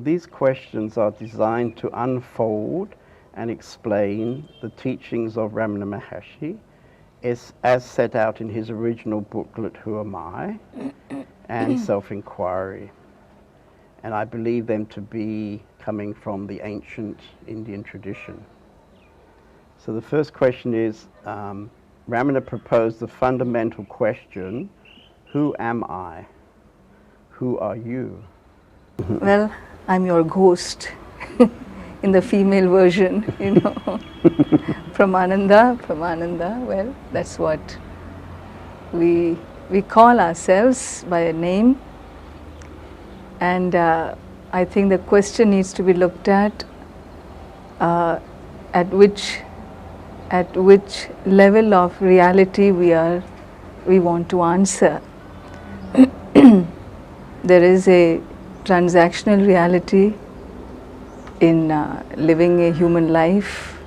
These questions are designed to unfold and explain the teachings of Ramana Maharshi as set out in his original booklet, Who Am I? And Self-Inquiry. And I believe them to be coming from the ancient Indian tradition. So the first question is, Ramana proposed the fundamental question, who am I? Who are you? Well, I'm your ghost in the female version, Pramananda, well, that's what we call ourselves by a name. And I think the question needs to be looked at which level of reality we want to answer. There is a transactional reality in living a human life,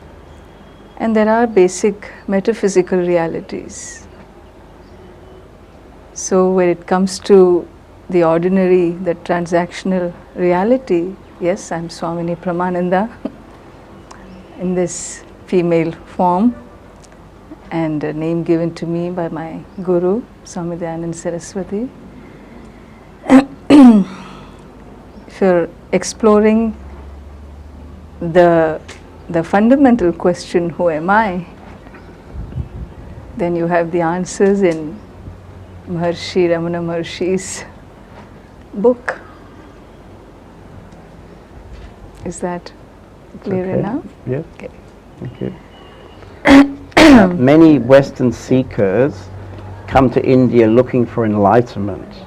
and there are basic metaphysical realities. So when it comes to the ordinary, the transactional reality, yes, I'm Swamini Pramananda in this female form, and a name given to me by my guru, Swami Dayananda Saraswati. If you're exploring the fundamental question, who am I, then you have the answers in Maharshi Ramana Maharshi's book. Is that clear enough? Yes. Okay. Thank you. Many Western seekers come to India looking for enlightenment,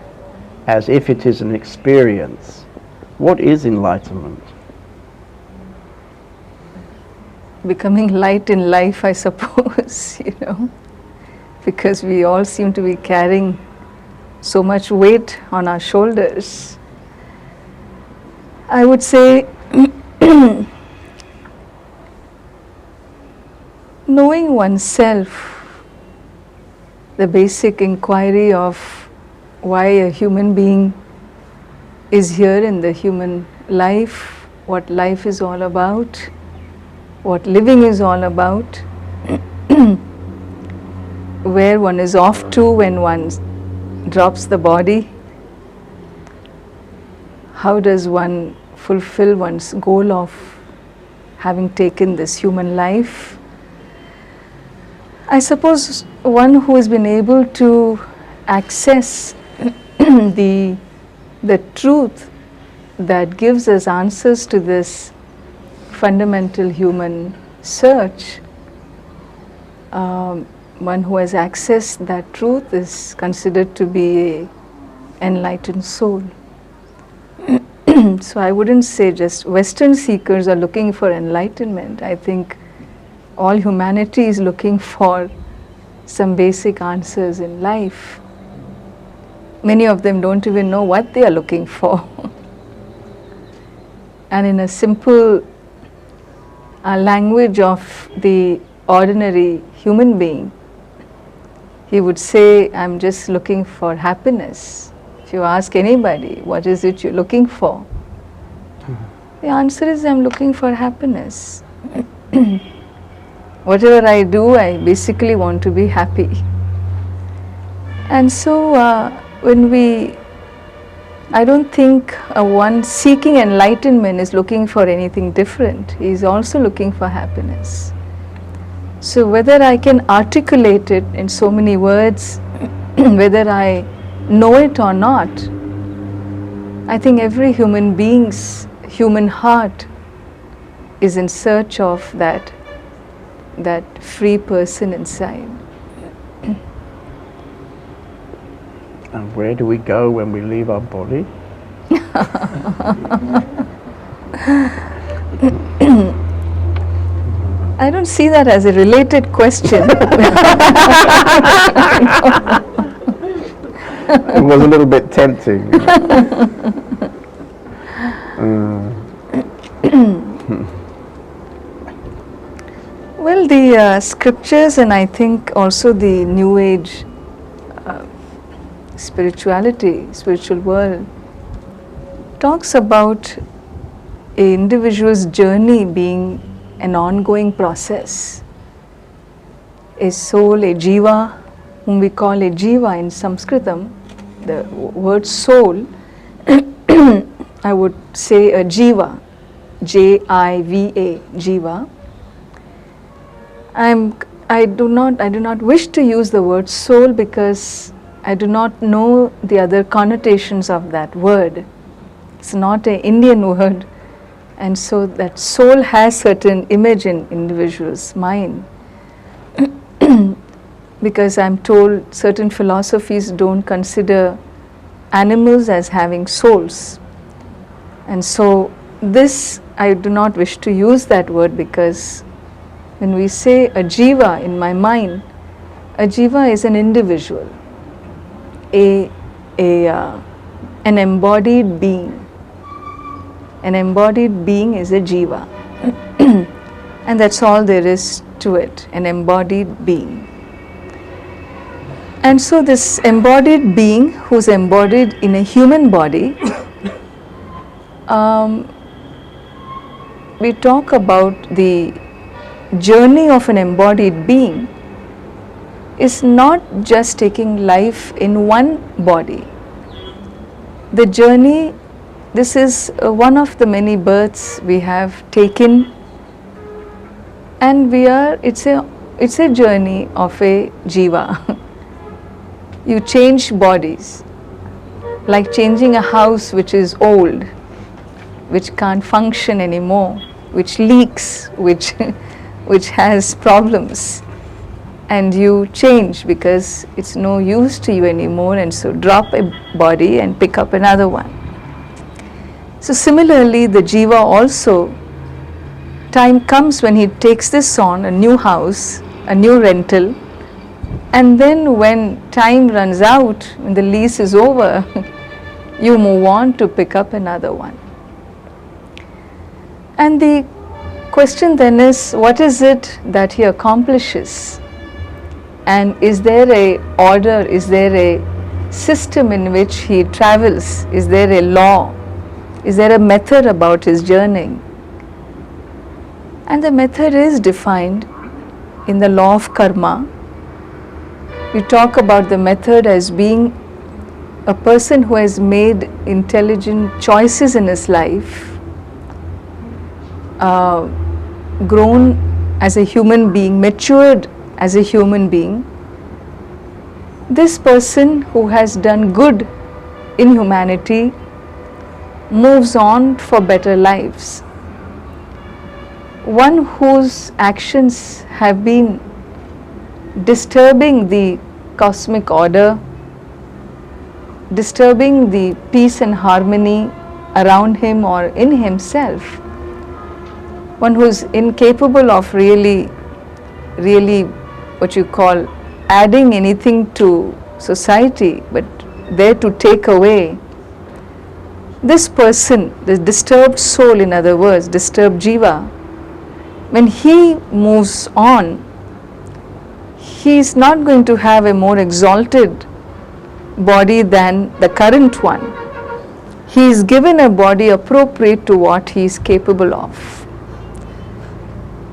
as if it is an experience. What is enlightenment? Becoming light in life, I suppose, because we all seem to be carrying so much weight on our shoulders. I would say knowing oneself, the basic inquiry of why a human being is here in the human life, what life is all about, what living is all about, where one is off to when one drops the body, how does one fulfill one's goal of having taken this human life. I suppose one who has been able to access the truth that gives us answers to this fundamental human search, one who has accessed that truth is considered to be an enlightened soul. So I wouldn't say just Western seekers are looking for enlightenment. I think all humanity is looking for some basic answers in life. Many of them don't even know what they are looking for. And in a simple language of the ordinary human being, he would say, I'm just looking for happiness. If you ask anybody, what is it you're looking for? The answer is, I'm looking for happiness. Whatever I do, I basically want to be happy. And so I don't think one seeking enlightenment is looking for anything different. He is also looking for happiness. So whether I can articulate it in so many words, whether I know it or not, I think every human being's human heart is in search of that free person inside. And where do we go when we leave our body? I don't see that as a related question. It was a little bit tempting. Well, the scriptures and I think also the New Age spirituality, spiritual world, talks about a individual's journey being an ongoing process. A soul, a jiva, whom we call a jiva in Sanskritam, the word soul, I would say a jiva, J-I-V-A, jiva. I do not wish to use the word soul because I do not know the other connotations of that word. It's not an Indian word, and so that soul has certain image in individual's mind. Because I'm told certain philosophies don't consider animals as having souls. And so this, I do not wish to use that word because when we say a jiva in my mind, a jiva is an individual, an embodied being. An embodied being is a jiva. And that's all there is to it, an embodied being. And so this embodied being who's embodied in a human body, we talk about the journey of an embodied being is not just taking life in one body. The journey, this is one of the many births we have taken, and it's a journey of a jiva. You change bodies, like changing a house which is old, which can't function anymore, which leaks, which has problems, and you change because it's no use to you anymore, and so drop a body and pick up another one. So similarly, the jiva also, time comes when he takes this on, a new house, a new rental, and then when time runs out, when the lease is over, you move on to pick up another one. And the question then is, what is it that he accomplishes? And is there a order, is there a system in which he travels? Is there a law? Is there a method about his journey? And the method is defined in the law of karma. We talk about the method as being a person who has made intelligent choices in his life, grown as a human being, matured as a human being. This person who has done good in humanity moves on for better lives. One whose actions have been disturbing the cosmic order, disturbing the peace and harmony around him or in himself, one who's incapable of really what you call adding anything to society, but there to take away. This person, the disturbed soul, in other words, disturbed jiva, when he moves on, he is not going to have a more exalted body than the current one. He is given a body appropriate to what he is capable of.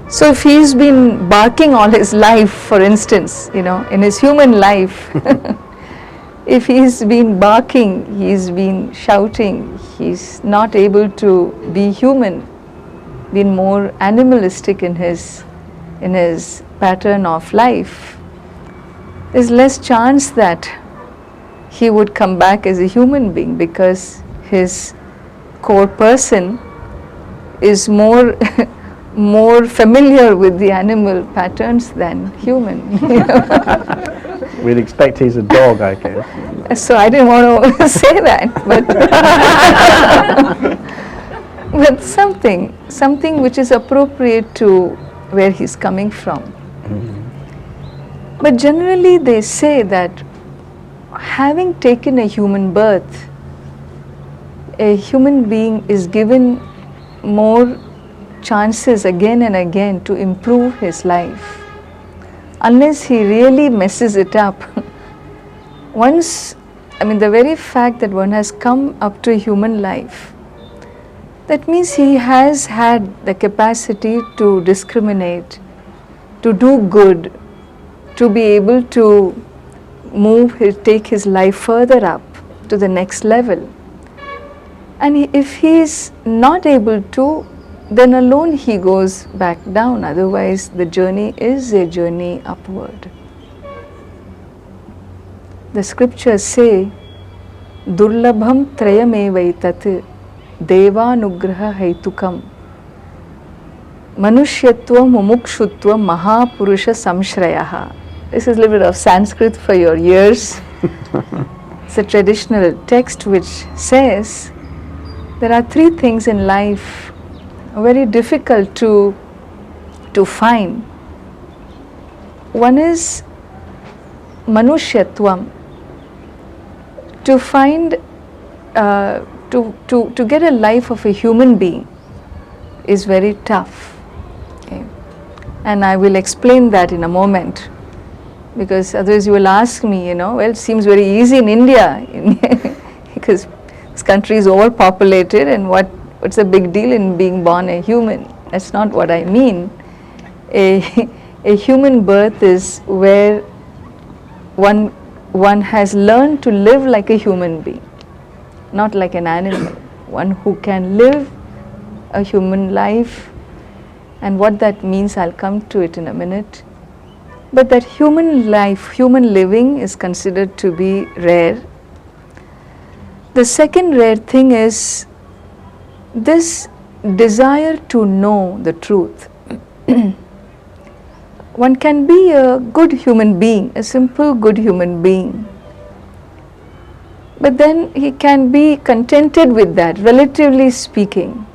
So if he's been barking all his life, for instance, in his human life, if he's been barking, he's been shouting, he's not able to be human, been more animalistic in his pattern of life, there's less chance that he would come back as a human being because his core person is more familiar with the animal patterns than human. We'd expect he's a dog, I guess. So I didn't want to say that, but something which is appropriate to where he's coming from. Mm-hmm. But generally they say that having taken a human birth, a human being is given more chances again and again to improve his life, unless he really messes it up. The very fact that one has come up to a human life That means he has had the capacity to discriminate, to do good, to be able to take his life further up to the next level. And if he is not able to, then alone he goes back down. Otherwise, the journey is a journey upward. The scriptures say, Durlabham trayamevaitat devanugraha haitukam manushyatvam mumukshutvam mahapurusha samshrayaha. This is a little bit of Sanskrit for your ears. It's a traditional text which says there are three things in life very difficult to find. One is manushyatvam. To find, to get a life of a human being is very tough. Okay. And I will explain that in a moment, because otherwise you will ask me, well, it seems very easy in India because this country is overpopulated, and what's the big deal in being born a human? That's not what I mean. A human birth is where one has learned to live like a human being, not like an animal. One who can live a human life, and what that means, I'll come to it in a minute. But that human life, human living is considered to be rare. The second rare thing is this desire to know the truth. One can be a good human being, a simple good human being, but then he can be contented with that, relatively speaking.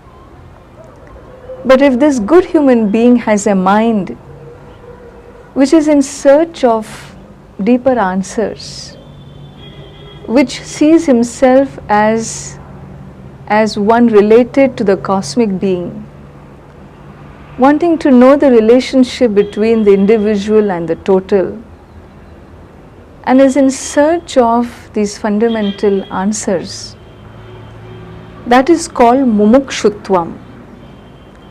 But if this good human being has a mind which is in search of deeper answers, which sees himself as one related to the cosmic being, wanting to know the relationship between the individual and the total, and is in search of these fundamental answers, that is called mumukshutvam,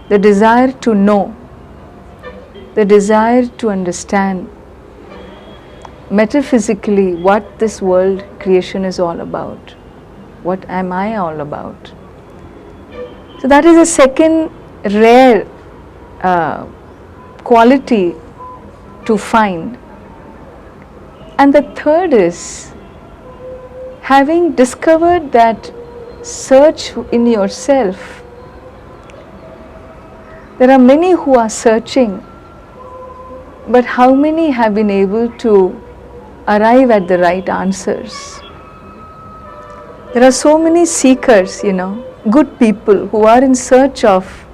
the desire to know, the desire to understand metaphysically what this world creation is all about. What am I all about? So that is a second rare quality to find. And the third is having discovered that search in yourself. There are many who are searching, but how many have been able to arrive at the right answers? There are so many seekers, good people who are in search of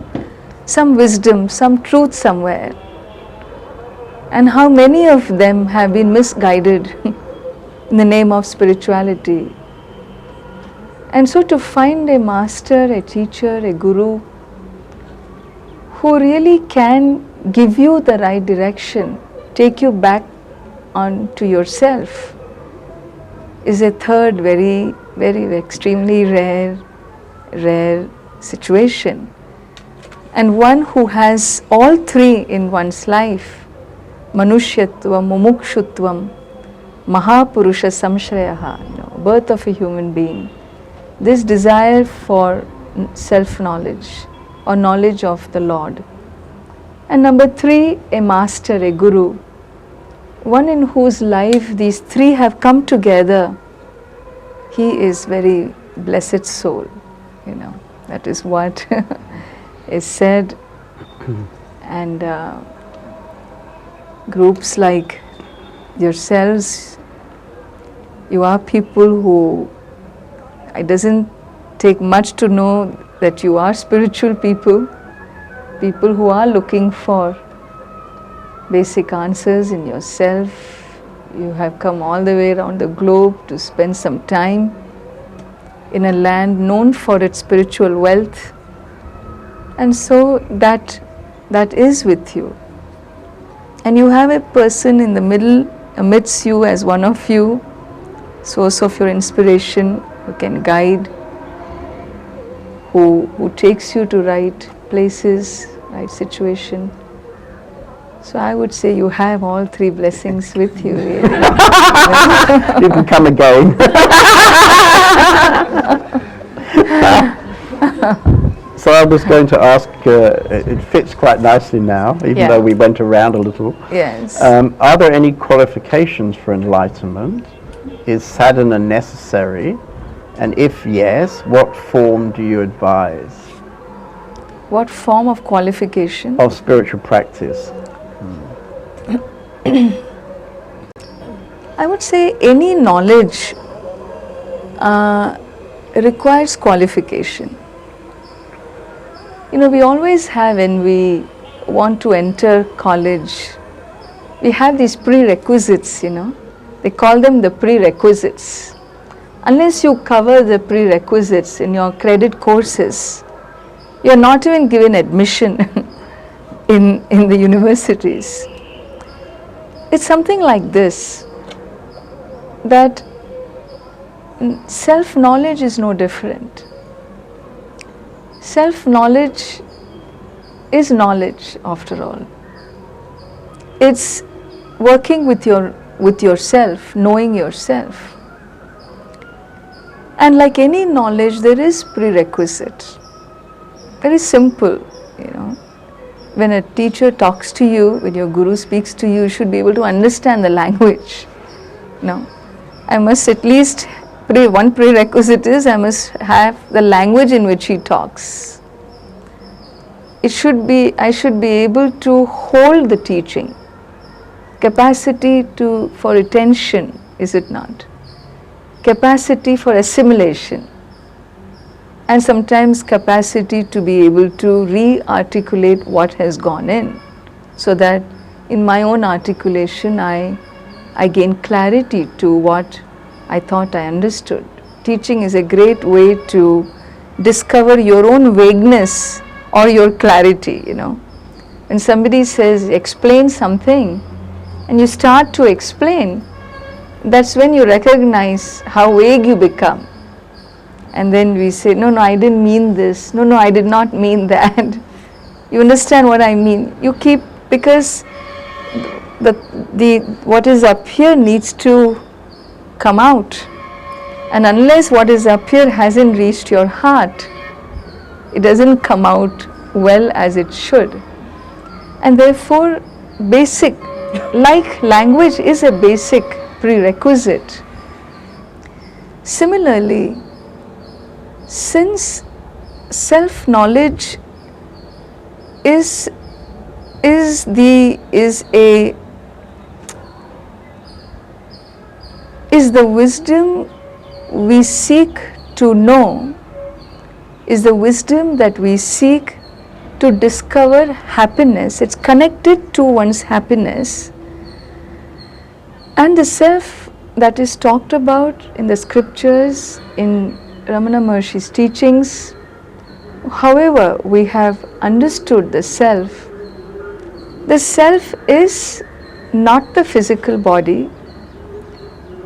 some wisdom, some truth somewhere. And how many of them have been misguided in the name of spirituality. And so to find a master, a teacher, a guru who really can give you the right direction, take you back on to yourself, is a third very, very extremely rare situation. And one who has all three in one's life, manushyatvam, mumukshutvam, mahapurusha samshrayaha, birth of a human being, this desire for self-knowledge or knowledge of the Lord. And number three, a master, a guru, one in whose life these three have come together. He is very blessed soul, that is what is said. And groups like yourselves, you are people who, it doesn't take much to know that you are spiritual people who are looking for basic answers in yourself. You have come all the way around the globe to spend some time in a land known for its spiritual wealth, and so that is with you. And you have a person in the middle amidst you as one of you, source of your inspiration, who can guide. who takes you to right places, right situation. So I would say you have all three blessings with you. Really. You can come again. So I was going to ask, it fits quite nicely now, even Yeah. though we went around a little. Yes. Are there any qualifications for enlightenment? Is sadhana necessary? And if yes, what form do you advise What form of qualification? of spiritual practice? I would say any knowledge requires qualification. You know, we always have, when we want to enter college, we have these prerequisites, you know. They call them the prerequisites. Unless you cover the prerequisites in your credit courses, you are not even given admission in the universities. It's something like this, that self-knowledge is no different. Self-knowledge is knowledge after all. It's working with yourself, knowing yourself. And like any knowledge, there is prerequisite. Very simple, you know. When a teacher talks to you, when your guru speaks to you, you should be able to understand the language. No, I must at least, one prerequisite is I must have the language in which he talks. I should be able to hold the teaching. Capacity for retention, is it not? Capacity for assimilation. And sometimes capacity to be able to re-articulate what has gone in, so that in my own articulation I gain clarity to what I thought I understood. Teaching is a great way to discover your own vagueness or your clarity, you know. When somebody says, explain something, and you start to explain, that's when you recognize how vague you become. And then we say, no, I didn't mean this. No, I did not mean that. You understand what I mean? You keep, because what is up here needs to come out. And unless what is up here hasn't reached your heart, it doesn't come out well as it should. And therefore, basic, like language is a basic prerequisite. Similarly, since self-knowledge is the wisdom we seek to know, is the wisdom that we seek to discover happiness. It's connected to one's happiness. And the self that is talked about in the scriptures, in Ramana Maharshi's teachings, however we have understood the self is not the physical body.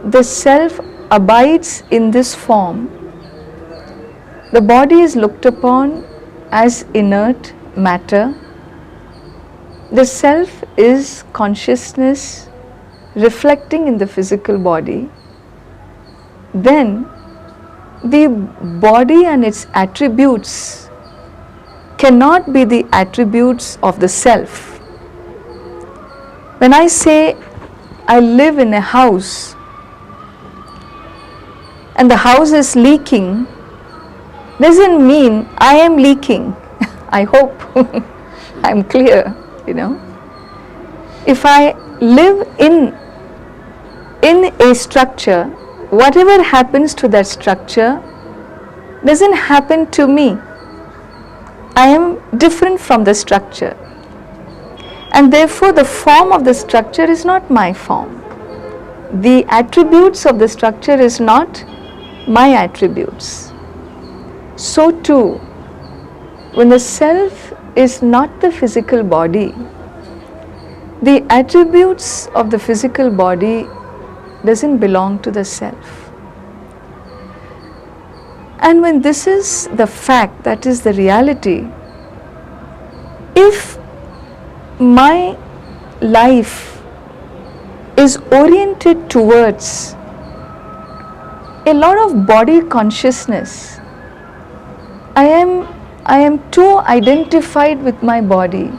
The self abides in this form. The body is looked upon as inert matter. The self is consciousness reflecting in the physical body. Then the body and its attributes cannot be the attributes of the self. When I say I live in a house and the house is leaking, doesn't mean I am leaking. I hope I'm clear, you know. If I live in a structure, whatever happens to that structure doesn't happen to me. I am different from the structure. And therefore the form of the structure is not my form. The attributes of the structure is not my attributes. So too, when the self is not the physical body, the attributes of the physical body doesn't belong to the self. And when this is the fact, that is the reality, if my life is oriented towards a lot of body consciousness, I am too identified with my body.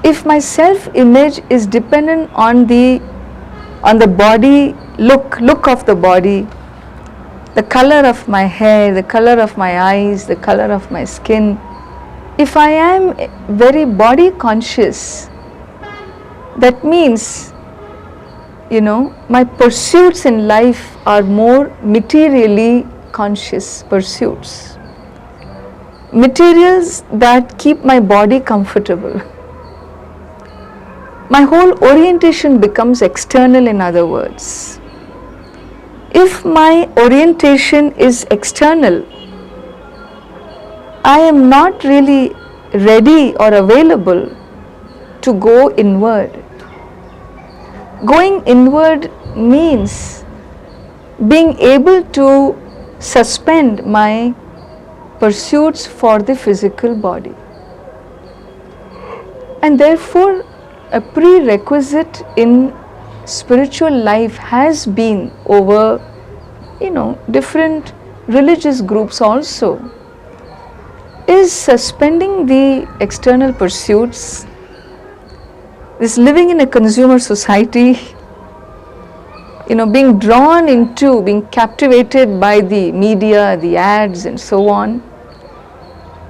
If my self-image is dependent on the body look of the body, the color of my hair, the color of my eyes, the color of my skin, if I am very body conscious, that means, my pursuits in life are more materially conscious pursuits. Materials that keep my body comfortable. My whole orientation becomes external, in other words. If my orientation is external, I am not really ready or available to go inward. Going inward means being able to suspend my pursuits for the physical body. And therefore, a prerequisite in spiritual life has been over, different religious groups also, is suspending the external pursuits, this living in a consumer society, being drawn into, being captivated by the media, the ads and so on.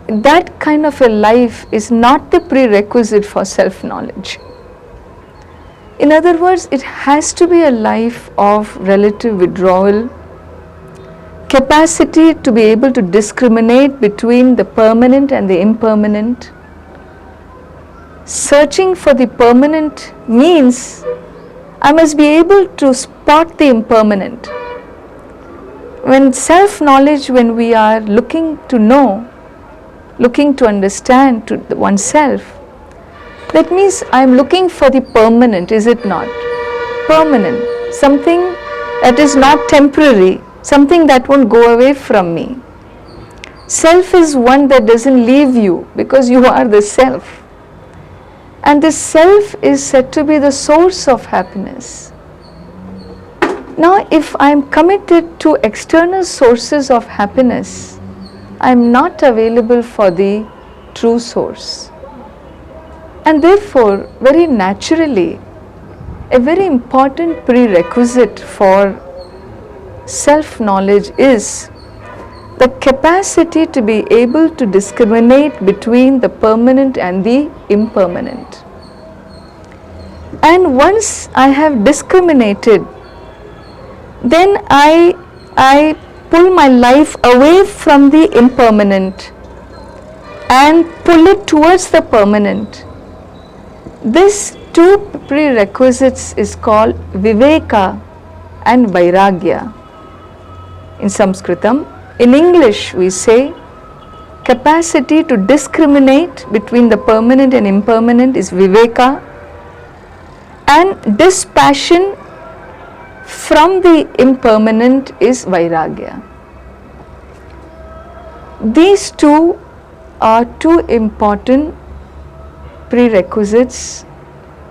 That kind of a life is not the prerequisite for self-knowledge. In other words, it has to be a life of relative withdrawal, capacity to be able to discriminate between the permanent and the impermanent. Searching for the permanent means I must be able to spot the impermanent. When self-knowledge, when we are looking to know, looking to understand to oneself, that means I am looking for the permanent, is it not? Permanent, something that is not temporary, something that won't go away from me. Self is one that doesn't leave you because you are the self. And this self is said to be the source of happiness. Now, if I am committed to external sources of happiness, I am not available for the true source. And therefore, very naturally, a very important prerequisite for self-knowledge is the capacity to be able to discriminate between the permanent and the impermanent. And once I have discriminated, then I pull my life away from the impermanent and pull it towards the permanent. This two prerequisites is called Viveka and Vairagya in Sanskritam. In English we say capacity to discriminate between the permanent and impermanent is Viveka, and dispassion from the impermanent is Vairagya. These two are two important prerequisites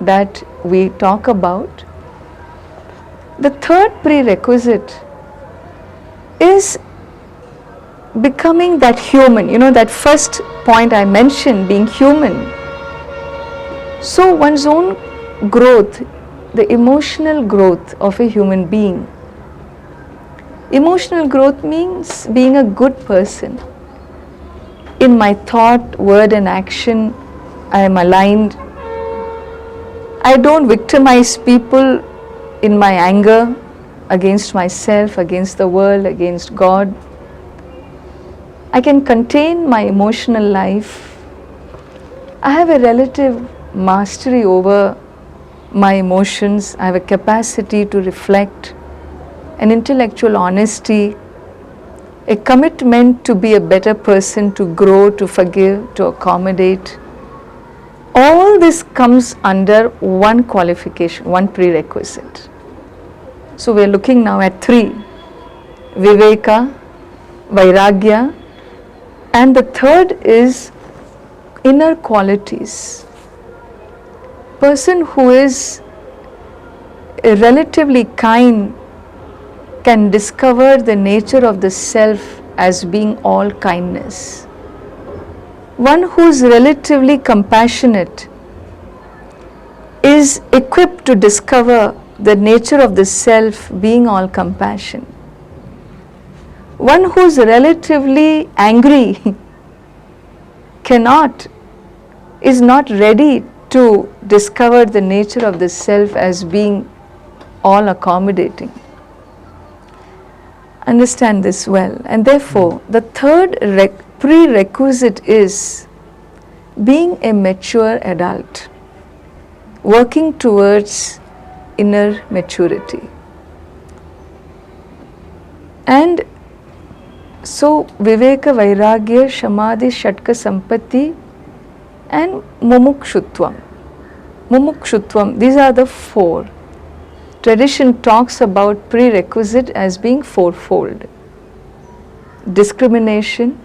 that we talk about. The third prerequisite is becoming that human, that first point I mentioned, being human. So one's own growth, the emotional growth of a human being. Emotional growth means being a good person. In my thought, word and action, I am aligned. I don't victimize people in my anger against myself, against the world, against God. I can contain my emotional life. I have a relative mastery over my emotions. I have a capacity to reflect, an intellectual honesty, a commitment to be a better person, to grow, to forgive, to accommodate. All this comes under one qualification, one prerequisite. So we are looking now at three: Viveka, Vairagya, and the third is inner qualities. Person who is relatively kind can discover the nature of the self as being all kindness. One who is relatively compassionate is equipped to discover the nature of the self being all compassion. One who is relatively angry is not ready to discover the nature of the self as being all accommodating. Understand this well. And therefore, the third prerequisite is being a mature adult, working towards inner maturity. And so Viveka, Vairagya, Samadhi, Shatka, Sampatti and Mumukshutvam. Mumukshutvam, these are the four. Tradition talks about prerequisite as being fourfold: discrimination,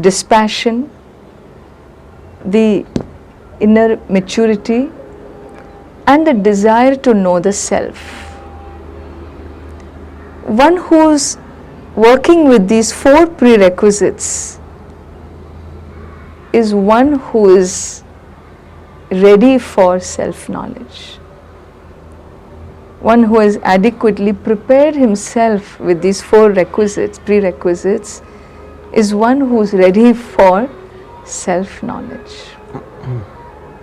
dispassion, the inner maturity, and the desire to know the self. One who's working with these four prerequisites is one who is ready for self-knowledge. One who has adequately prepared himself with these four prerequisites, is one who is ready for self-knowledge.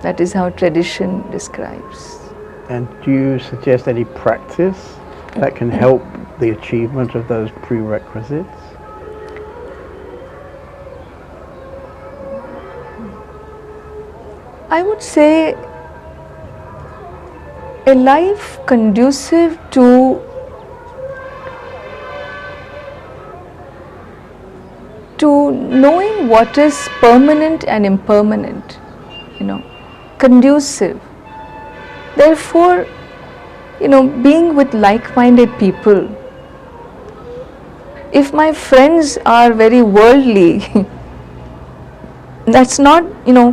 That is how tradition describes. And do you suggest any practice that can help the achievement of those prerequisites? I would say a life conducive to knowing what is permanent and impermanent, conducive. Therefore, being with like-minded people. If my friends are very worldly, that's not,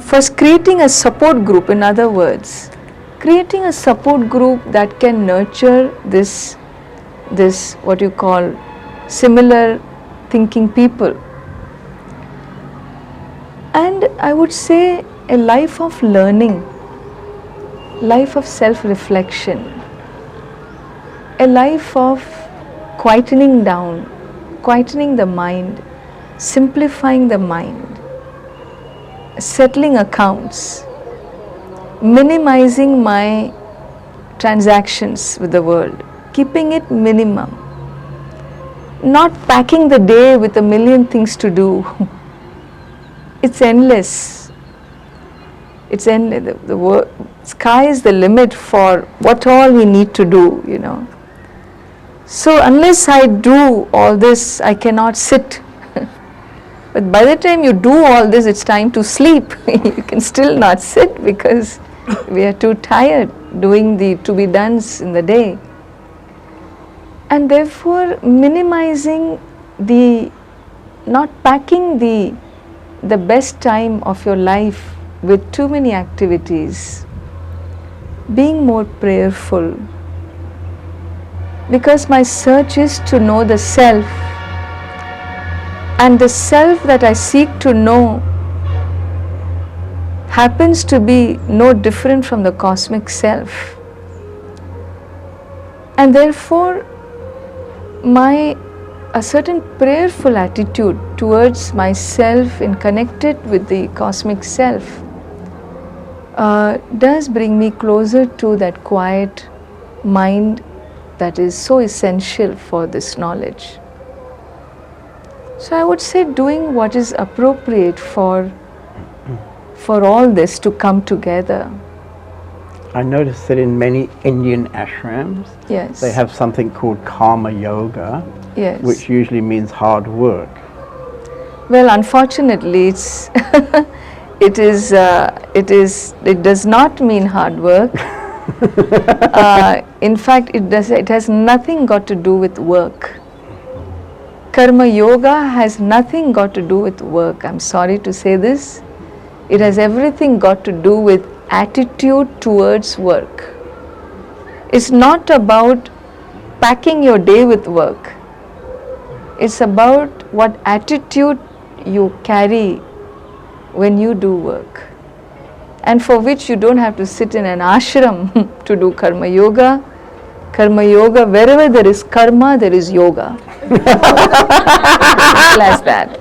first creating a support group, in other words, creating a support group that can nurture this what you call similar thinking people. And I would say a life of learning, life of self-reflection, a life of quietening down, quietening the mind, simplifying the mind, settling accounts, minimizing my transactions with the world, keeping it minimum, not packing the day with a million things to do. It's endless. It's endless. The sky is the limit for what all we need to do, So unless I do all this, I cannot sit. But by the time you do all this, it's time to sleep. You can still not sit because we are too tired doing the to-be-dones in the day. And therefore, minimizing not packing the best time of your life with too many activities, being more prayerful. Because my search is to know the self, and the self that I seek to know happens to be no different from the cosmic self. And therefore, a certain prayerful attitude towards myself and connected with the cosmic self does bring me closer to that quiet mind that is so essential for this knowledge. So I would say doing what is appropriate for all this to come together. I noticed that in many Indian ashrams, Yes. they have something called karma yoga, Yes. which usually means hard work. Well, unfortunately, it does not mean hard work. In fact, it has nothing got to do with work. Karma yoga has nothing got to do with work. I'm sorry to say this. It has everything got to do with attitude towards work. It's not about packing your day with work. It's about what attitude you carry when you do work, and for which you don't have to sit in an ashram to do karma yoga. Karma yoga, wherever there is karma, there is yoga. Simple as that,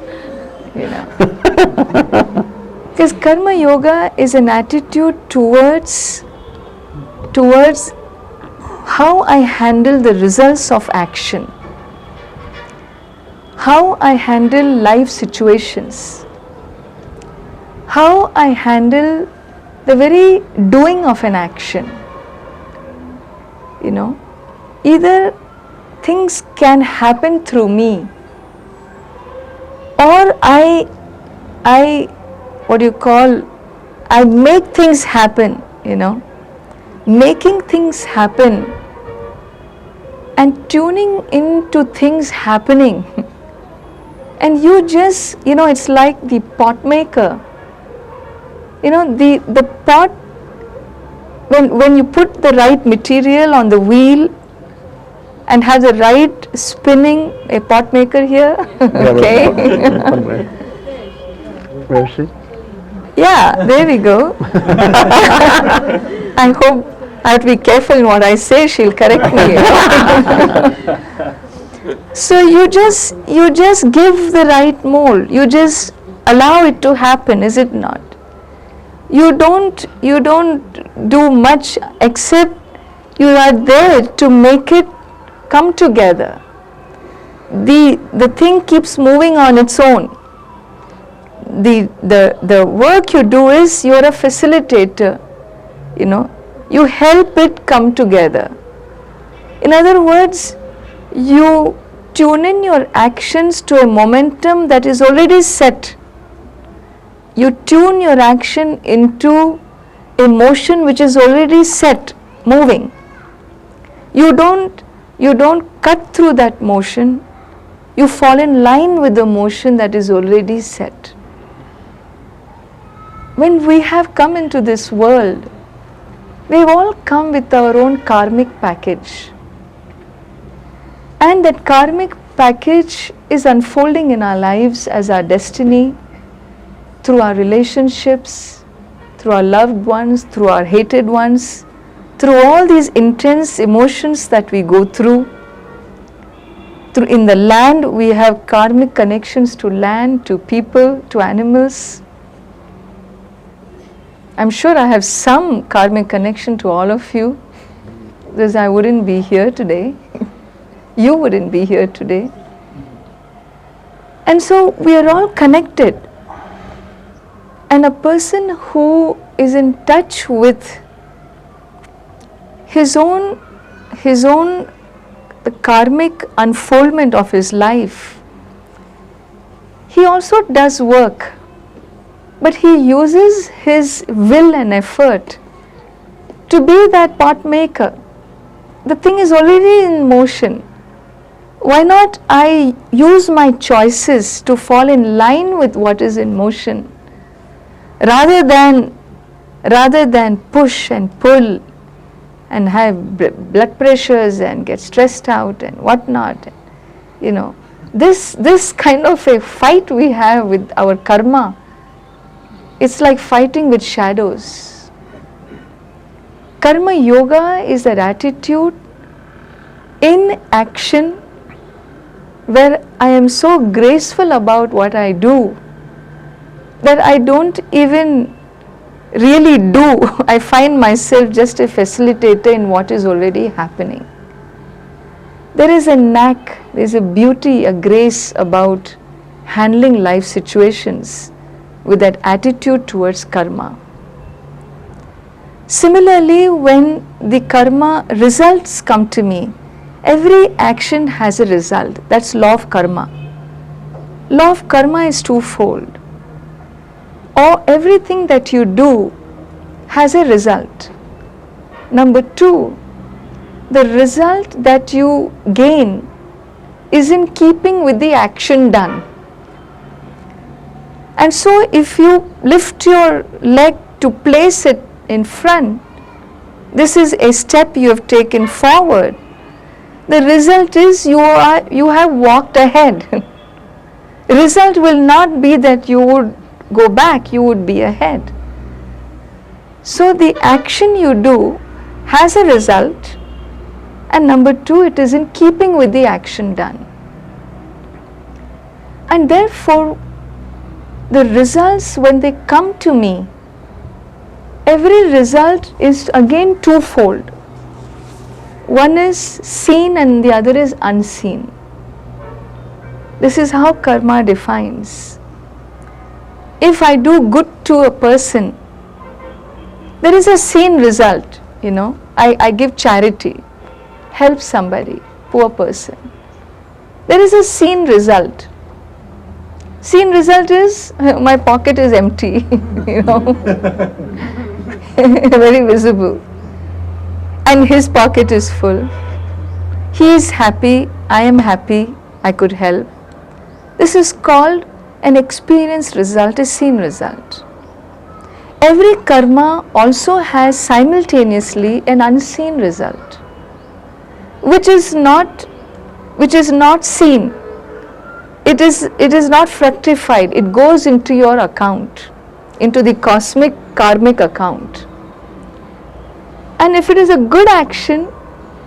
you know. Because karma yoga is an attitude towards how I handle the results of action, how I handle life situations, how I handle the very doing of an action. You know, either things can happen through me, or I make things happen, you know. Making things happen and tuning into things happening. And you just, you know, it's like the pot maker. You know, the pot, when you put the right material on the wheel and have the right spinning, a pot maker here, okay? Where is she? Yeah, there we go. I hope I have to be careful in what I say, she'll correct me. So you just give the right mold, you just allow it to happen, is it not? You don't do much except you are there to make it come together. The thing keeps moving on its own. The work you do is you are a facilitator, you know, you help it come together. In other words, you tune in your actions to a momentum that is already set. You tune your action into a motion which is already set, moving. You don't cut through that motion, you fall in line with the motion that is already set. When we have come into this world, we've all come with our own karmic package. And that karmic package is unfolding in our lives as our destiny, through our relationships, through our loved ones, through our hated ones, through all these intense emotions that we go through. In the land, we have karmic connections to land, to people, to animals. I'm sure I have some karmic connection to all of you, because I wouldn't be here today. You wouldn't be here today. And so we are all connected. And a person who is in touch with his own the karmic unfoldment of his life, he also does work, but he uses his will and effort to be that pot maker. The thing is already in motion. Why not I use my choices to fall in line with what is in motion, rather than push and pull and have blood pressures and get stressed out and whatnot. You know, this kind of a fight we have with our karma, it's like fighting with shadows. Karma yoga is that attitude in action where I am so graceful about what I do that I don't even really do. I find myself just a facilitator in what is already happening. There is a knack, there is a beauty, a grace about handling life situations with that attitude towards karma. Similarly, when the karma results come to me, every action has a result. That's law of karma. Law of karma is twofold. Or everything that you do has a result. Number two, the result that you gain is in keeping with the action done. And so if you lift your leg to place it in front, this is a step you have taken forward. The result is you have walked ahead. The result will not be that you would go back, you would be ahead. So the action you do has a result, and number two, it is in keeping with the action done. And therefore, the results, when they come to me, every result is again twofold. One is seen and the other is unseen. This is how karma defines. If I do good to a person, there is a seen result, I give charity, help somebody, poor person. There is a seen result. Seen result is my pocket is empty, very visible. And his pocket is full. He is happy, I am happy, I could help. This is called an experienced result, a seen result. Every karma also has simultaneously an unseen result, which is not seen. It is not fructified. It goes into your account, into the cosmic karmic account. And if it is a good action,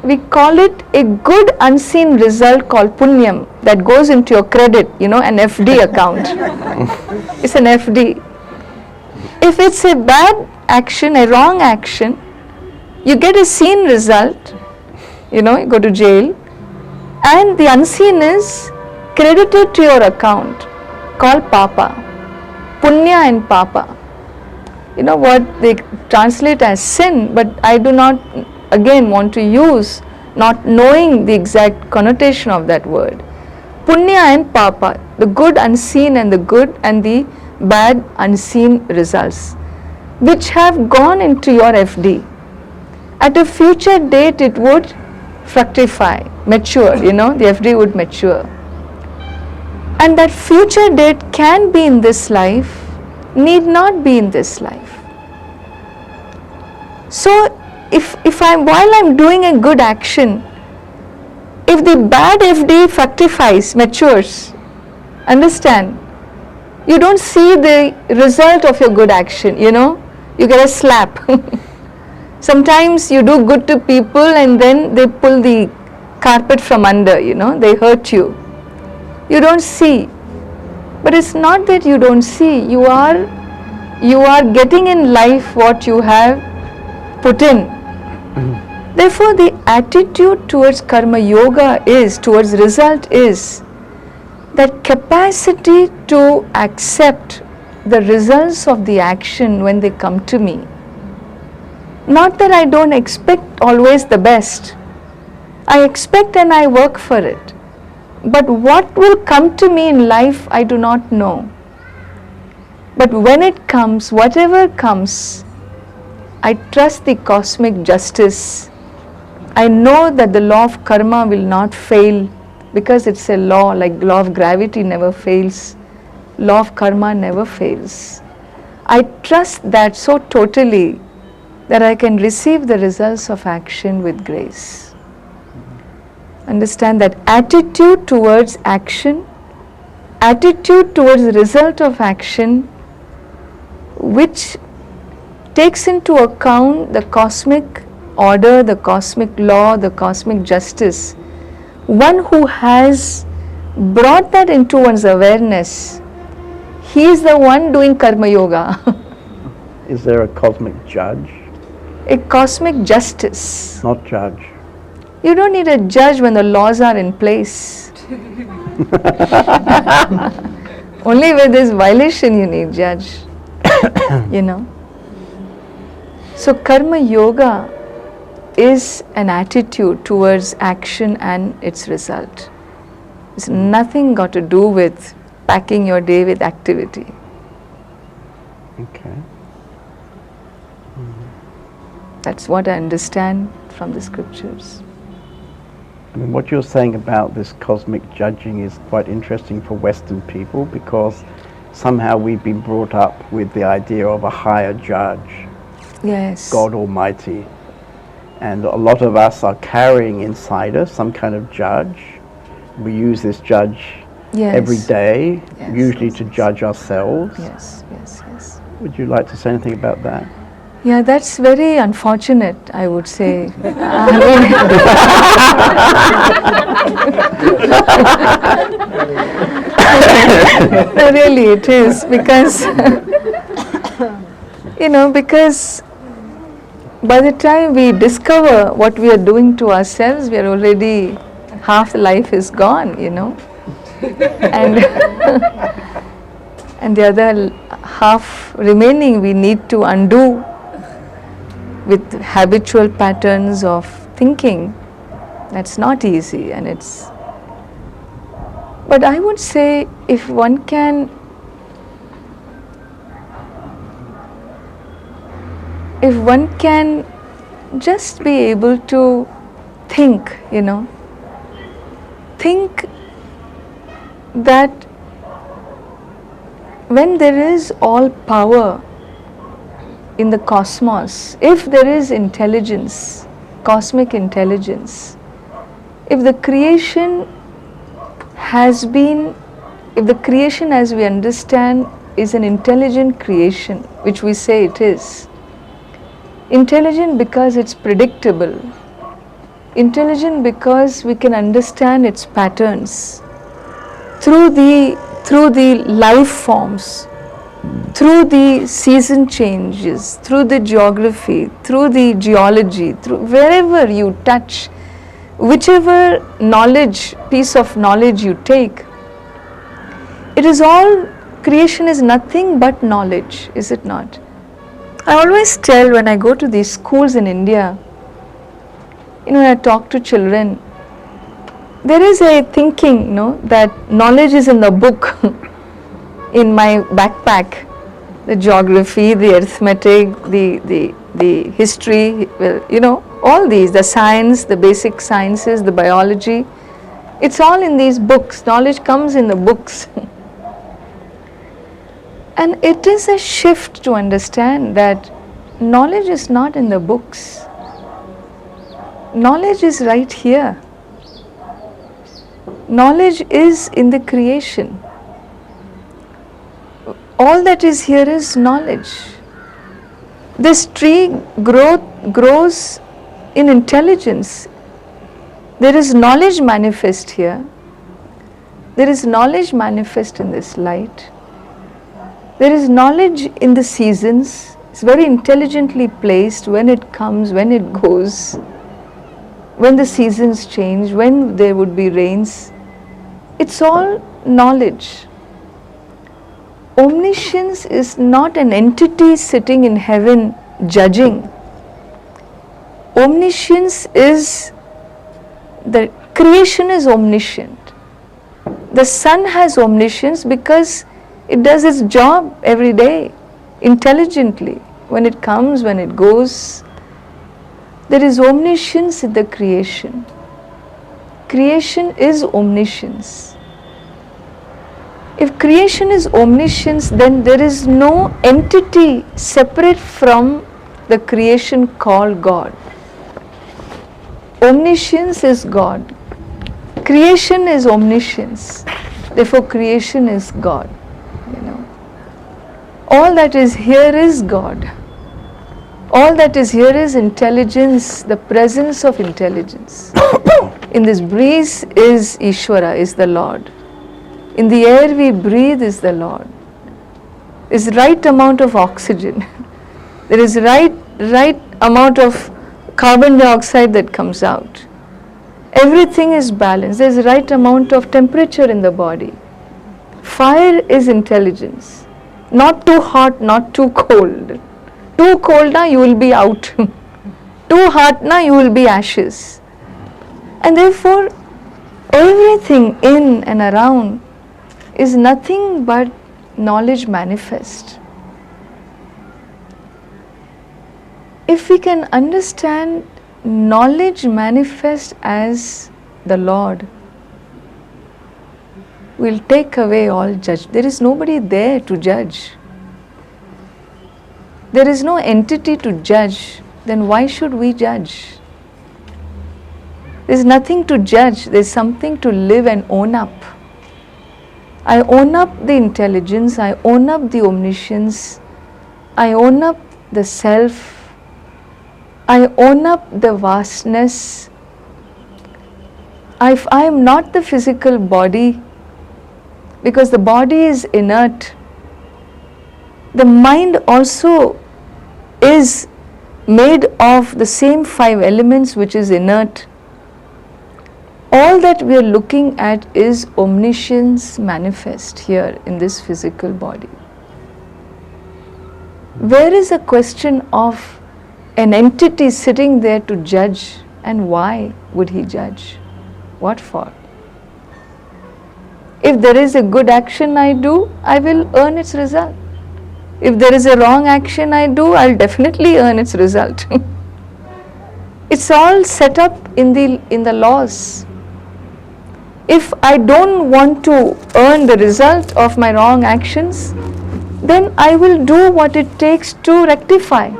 we call it a good unseen result called punyam that goes into your credit, an FD account. It's an FD. If it's a bad action, a wrong action, you get a seen result, you go to jail, and the unseen is credited to your account called papa, punya and papa. What they translate as sin, but I do not again want to use not knowing the exact connotation of that word. Punya and papa, the good unseen and the good and the bad unseen results, which have gone into your FD. At a future date it would fructify, mature, the FD would mature. And that future date can be in this life, need not be in this life. So while I'm doing a good action, if the bad FD fructifies, matures, understand, you don't see the result of your good action, you get a slap. Sometimes you do good to people and then they pull the carpet from under, they hurt you. You don't see. But it's not that you don't see, you are getting in life what you have put in. Therefore, the attitude towards karma yoga towards result is that capacity to accept the results of the action when they come to me. Not that I don't expect always the best. I expect and I work for it. But what will come to me in life, I do not know. But when it comes, whatever comes, I trust the cosmic justice. I know that the law of karma will not fail because it's a law, like the law of gravity never fails. Law of karma never fails. I trust that so totally that I can receive the results of action with grace. Understand that attitude towards action, attitude towards the result of action, which takes into account the cosmic order, the cosmic law, the cosmic justice. One who has brought that into one's awareness, he is the one doing karma yoga. Is there a cosmic judge? A cosmic justice. Not judge. You don't need a judge when the laws are in place. Only when there's violation you need judge. So karma yoga is an attitude towards action and its result. It's nothing got to do with packing your day with activity. Okay. That's what I understand from the scriptures. I mean, what you're saying about this cosmic judging is quite interesting for Western people, because somehow we've been brought up with the idea of a higher judge, Yes. God Almighty. And a lot of us are carrying inside us some kind of judge. We use this judge Yes. every day, Yes, usually yes, to yes. judge ourselves. Yes, yes, yes. Would you like to say anything about that? Yeah, that's very unfortunate, I would say. No, really, it is, because because by the time we discover what we are doing to ourselves, we are already, half life is gone, and and the other half remaining we need to undo with habitual patterns of thinking. That's not easy, and but I would say, if one can just be able to think, think that when there is all power in the cosmos, if there is intelligence, cosmic intelligence, if the creation as we understand is an intelligent creation, which we say it is, intelligent because it's predictable, intelligent because we can understand its patterns through the life forms, through the season changes, through the geography, through the geology, through wherever you touch, whichever piece of knowledge you take, it is all, creation is nothing but knowledge, is it not? I always tell, when I go to these schools in India, when I talk to children, there is a thinking, that knowledge is in the book, in my backpack, the geography, the arithmetic, the history, well, all these, the science, the basic sciences, the biology, it's all in these books. Knowledge comes in the books. And it is a shift to understand that knowledge is not in the books. Knowledge is right here. Knowledge is in the creation. All that is here is knowledge. This tree grows in intelligence. There is knowledge manifest here. There is knowledge manifest in this light. There is knowledge in the seasons. It's very intelligently placed, when it comes, when it goes, when the seasons change, when there would be rains. It's all knowledge. Omniscience is not an entity sitting in heaven judging. Omniscience is, the creation is omniscient. The sun has omniscience because it does its job every day intelligently. When it comes, when it goes, there is omniscience in the creation. Creation is omniscience. If creation is omniscience, then there is no entity separate from the creation called God. Omniscience is God. Creation is omniscience. Therefore, creation is God. All that is here is God. All that is here is intelligence, the presence of intelligence. In this breeze is Ishvara, is the Lord. In the air we breathe is the Lord. There is right amount of oxygen. There is right amount of carbon dioxide that comes out. Everything is balanced. There is right amount of temperature in the body. Fire is intelligence. Not too hot, not too cold. Too cold now you will be out. Too hot now you will be ashes. And therefore everything in and around is nothing but knowledge manifest. If we can understand knowledge manifest as the Lord, will take away all judgment. There is nobody there to judge. There is no entity to judge. Then why should we judge? There is nothing to judge. There is something to live and own up. I own up the intelligence. I own up the omniscience. I own up the self. I own up the vastness. If I am not the physical body, because the body is inert, the mind also is made of the same 5 elements which is inert. All that we are looking at is omniscience manifest here in this physical body. Where is a question of an entity sitting there to judge, and why would he judge? What for? If there is a good action I do, I will earn its result. If there is a wrong action I do, I'll definitely earn its result. It's all set up in the laws. If I don't want to earn the result of my wrong actions, then I will do what it takes to rectify.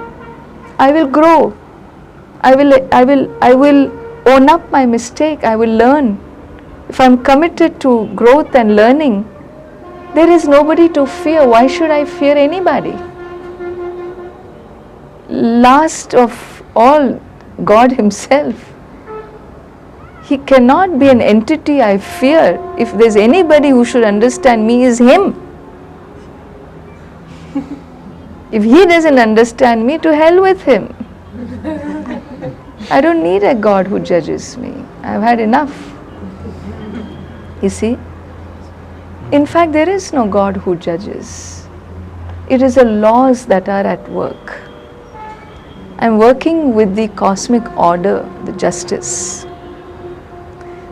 I will grow. I will own up my mistake. I will learn. If I'm committed to growth and learning, there is nobody to fear. Why should I fear anybody? Last of all, God Himself. He cannot be an entity I fear. If there's anybody who should understand me, is Him. If He doesn't understand me, to hell with Him. I don't need a God who judges me. I've had enough. You see? In fact, there is no God who judges. It is the laws that are at work. I'm working with the cosmic order, the justice.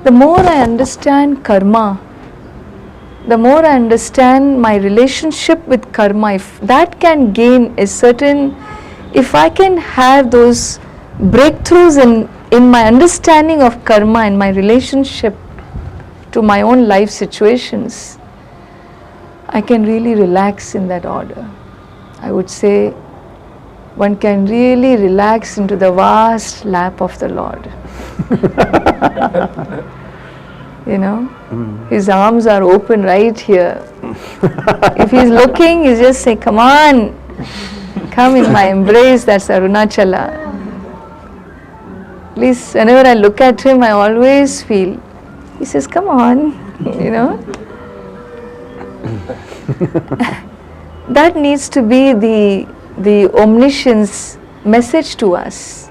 The more I understand karma, the more I understand my relationship with karma, if that can gain a certain, if I can have those breakthroughs in my understanding of karma and my relationship to my own life situations, I can really relax in that order. I would say one can really relax into the vast lap of the Lord. You know, His arms are open right here. If He's looking, He's just say, come on, come in my embrace. That's Arunachala. At least whenever I look at Him, I always feel, He says, come on, you know. That needs to be the omniscience message to us.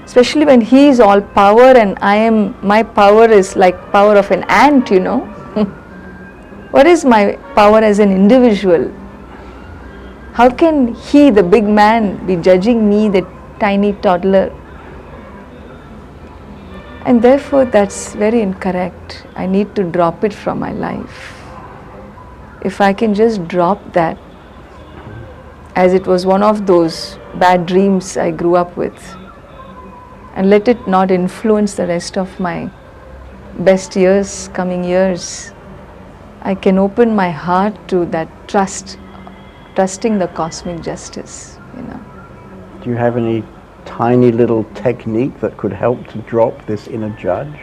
Especially when He is all power and my power is like power of an ant, you know. What is my power as an individual? How can He, the big man, be judging me, the tiny toddler? And therefore that's very incorrect. I need to drop it from my life. If I can just drop that, as it was one of those bad dreams I grew up with, and let it not influence the rest of my best years, coming years, I can open my heart to that trusting the cosmic justice, you know. Do you have any tiny little technique that could help to drop this inner judge?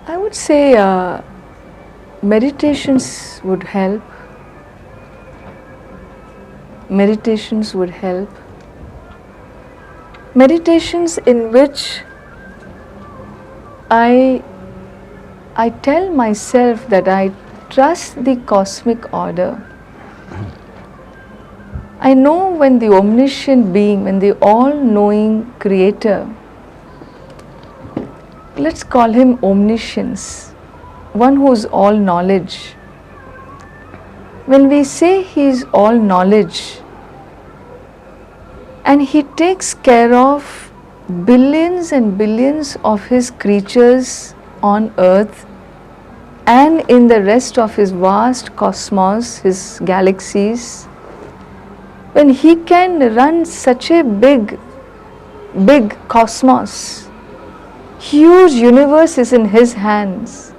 I would say meditations would help. Meditations would help. Meditations in which I tell myself that I trust the cosmic order. I know when the omniscient being, when the all-knowing creator, let's call Him omniscience, one who is all knowledge. When we say He is all knowledge and He takes care of billions and billions of His creatures on earth, and in the rest of his vast cosmos, his galaxies, when he can run such a big cosmos, huge universe is in his hands,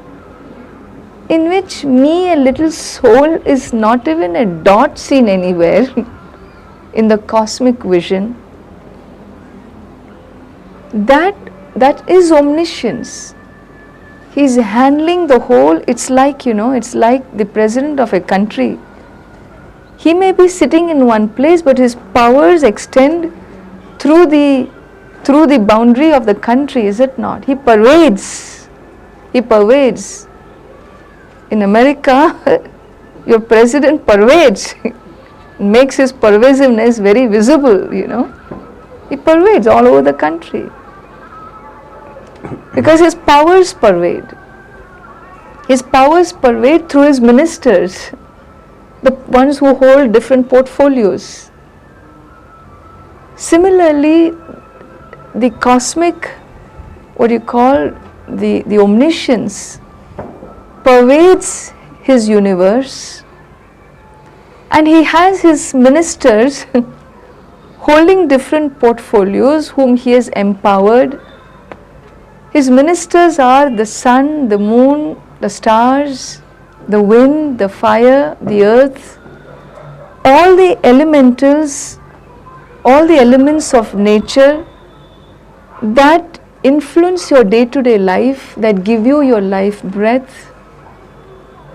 in which me, a little soul, is not even a dot seen anywhere in the cosmic vision. That is omniscience. He's handling the whole. It's like, it's like the president of a country. He may be sitting in one place, but his powers extend through the boundary of the country, is it not? He pervades. In America, your president pervades, makes his pervasiveness very visible, He pervades all over the country. Because his powers pervade. His powers pervade through his ministers, the ones who hold different portfolios. Similarly, the cosmic, the omniscience pervades his universe, and he has his ministers holding different portfolios whom he has empowered. His ministers are the sun, the moon, the stars, the wind, the fire, the earth, all the elementals, all the elements of nature that influence your day-to-day life, that give you your life breath,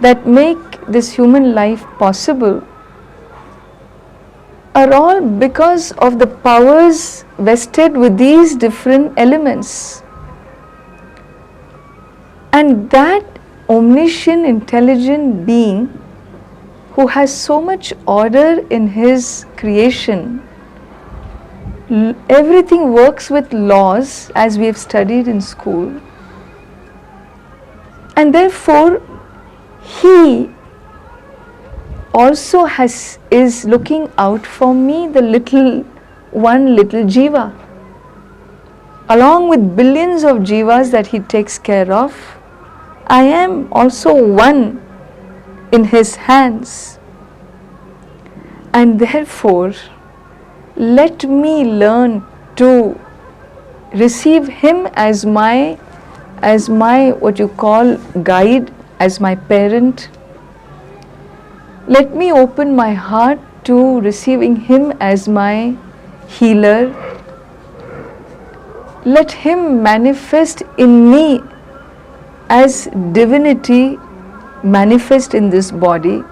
that make this human life possible, are all because of the powers vested with these different elements. And that omniscient, intelligent being who has so much order in his creation, everything works with laws as we have studied in school, and therefore he also is looking out for me, the little jiva, along with billions of jivas that he takes care of. I am also one in his hands, and therefore let me learn to receive him as my guide, as my parent. Let me open my heart to receiving him as my healer. Let him manifest in me as divinity manifest in this body.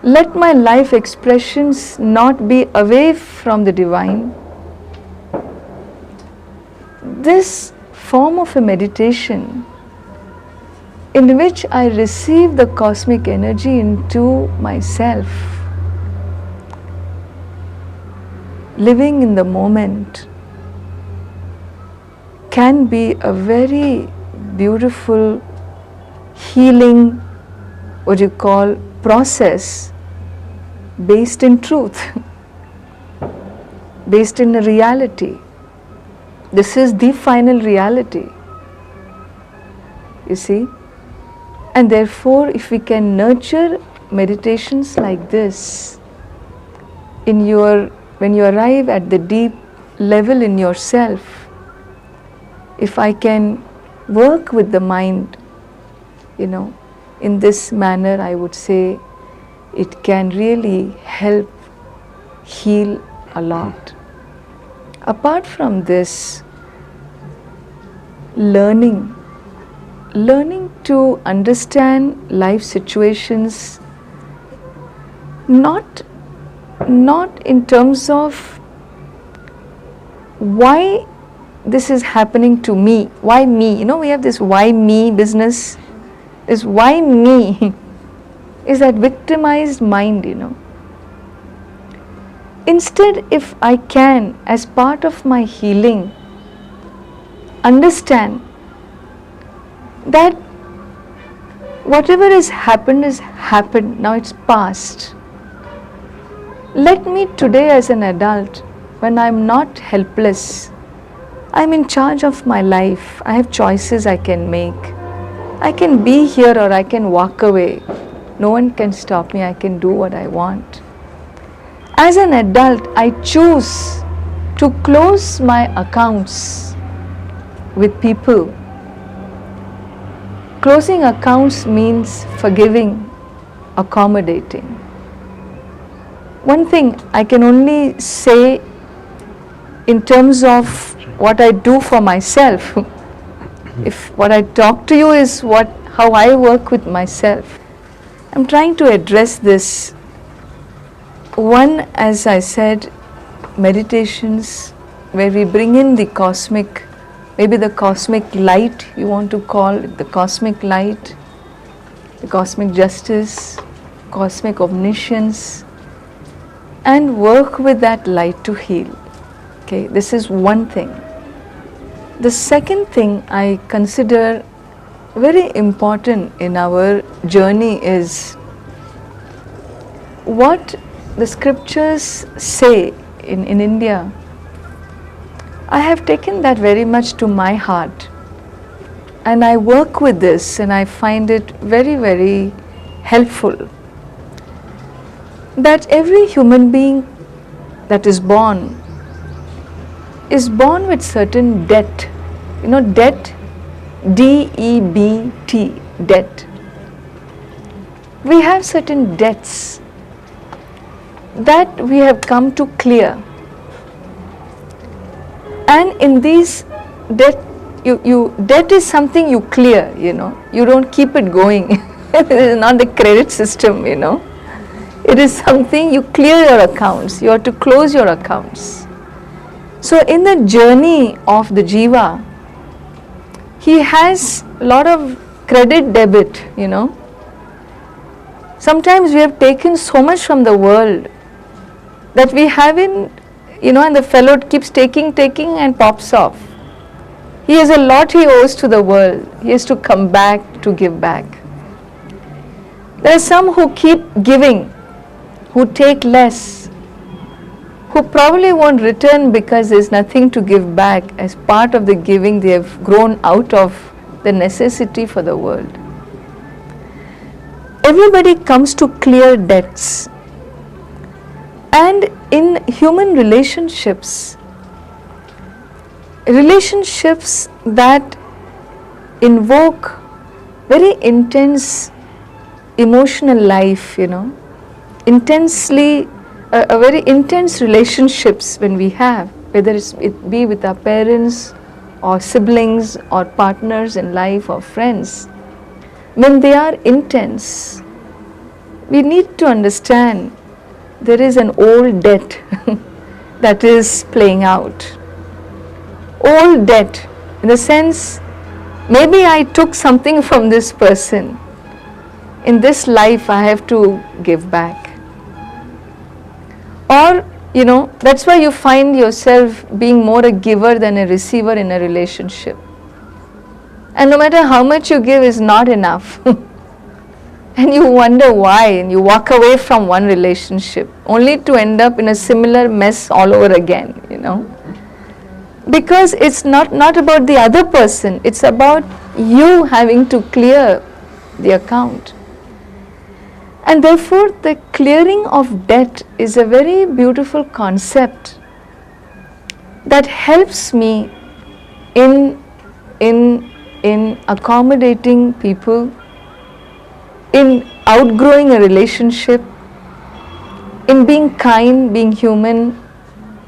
Let my life expressions not be away from the divine. This form of a meditation in which I receive the cosmic energy into myself, living in the moment, can be a very beautiful healing, process based in truth, based in a reality. This is the final reality, you see. And therefore, if we can nurture meditations like this when you arrive at the deep level in yourself, if I can work with the mind, in this manner, I would say it can really help heal a lot. Apart from this, learning to understand life situations not in terms of why this is happening to me, why me, we have this why me business. This why me is that victimized mind, Instead, if I can, as part of my healing, understand that whatever has happened, now it's past. Let me today as an adult, when I'm not helpless, I'm in charge of my life, I have choices I can make. I can be here or I can walk away. No one can stop me. I can do what I want. As an adult, I choose to close my accounts with people. Closing accounts means forgiving, accommodating. One thing I can only say in terms of what I do for myself, if what I talk to you is how I work with myself, I'm trying to address this. One, as I said, meditations where we bring in the cosmic, maybe the cosmic light you want to call it, the cosmic light, the cosmic justice, cosmic omniscience, and work with that light to heal. Okay, this is one thing. The second thing I consider very important in our journey is what the scriptures say in India. I have taken that very much to my heart, and I work with this and I find it very, very helpful. That every human being that is born with certain debt. You know, debt, D-E-B-T, debt. We have certain debts that we have come to clear. And in these debt, debt is something you clear, you know. You don't keep it going. It is not the credit system, you know. It is something you clear your accounts. You have to close your accounts. So in the journey of the Jiva, he has a lot of credit debit, you know. Sometimes we have taken so much from the world that we haven't, you know, and the fellow keeps taking and pops off. He has a lot he owes to the world. He has to come back to give back. There are some who keep giving, who take less, who probably won't return because there's nothing to give back. As part of the giving, they have grown out of the necessity for the world. Everybody comes to clear debts. And in human relationships that invoke very intense emotional life, you know, intensely, a very intense relationships when we have, whether it be with our parents or siblings or partners in life or friends, when they are intense, we need to understand there is an old debt that is playing out. Old debt, in the sense, maybe I took something from this person. In this life, I have to give back. Or, you know, that's why you find yourself being more a giver than a receiver in a relationship. And no matter how much you give is not enough. And you wonder why, and you walk away from one relationship only to end up in a similar mess all over again, you know. Because it's not about the other person, it's about you having to clear the account. And therefore, the clearing of debt is a very beautiful concept that helps me in accommodating people, in outgrowing a relationship, in being kind, being human,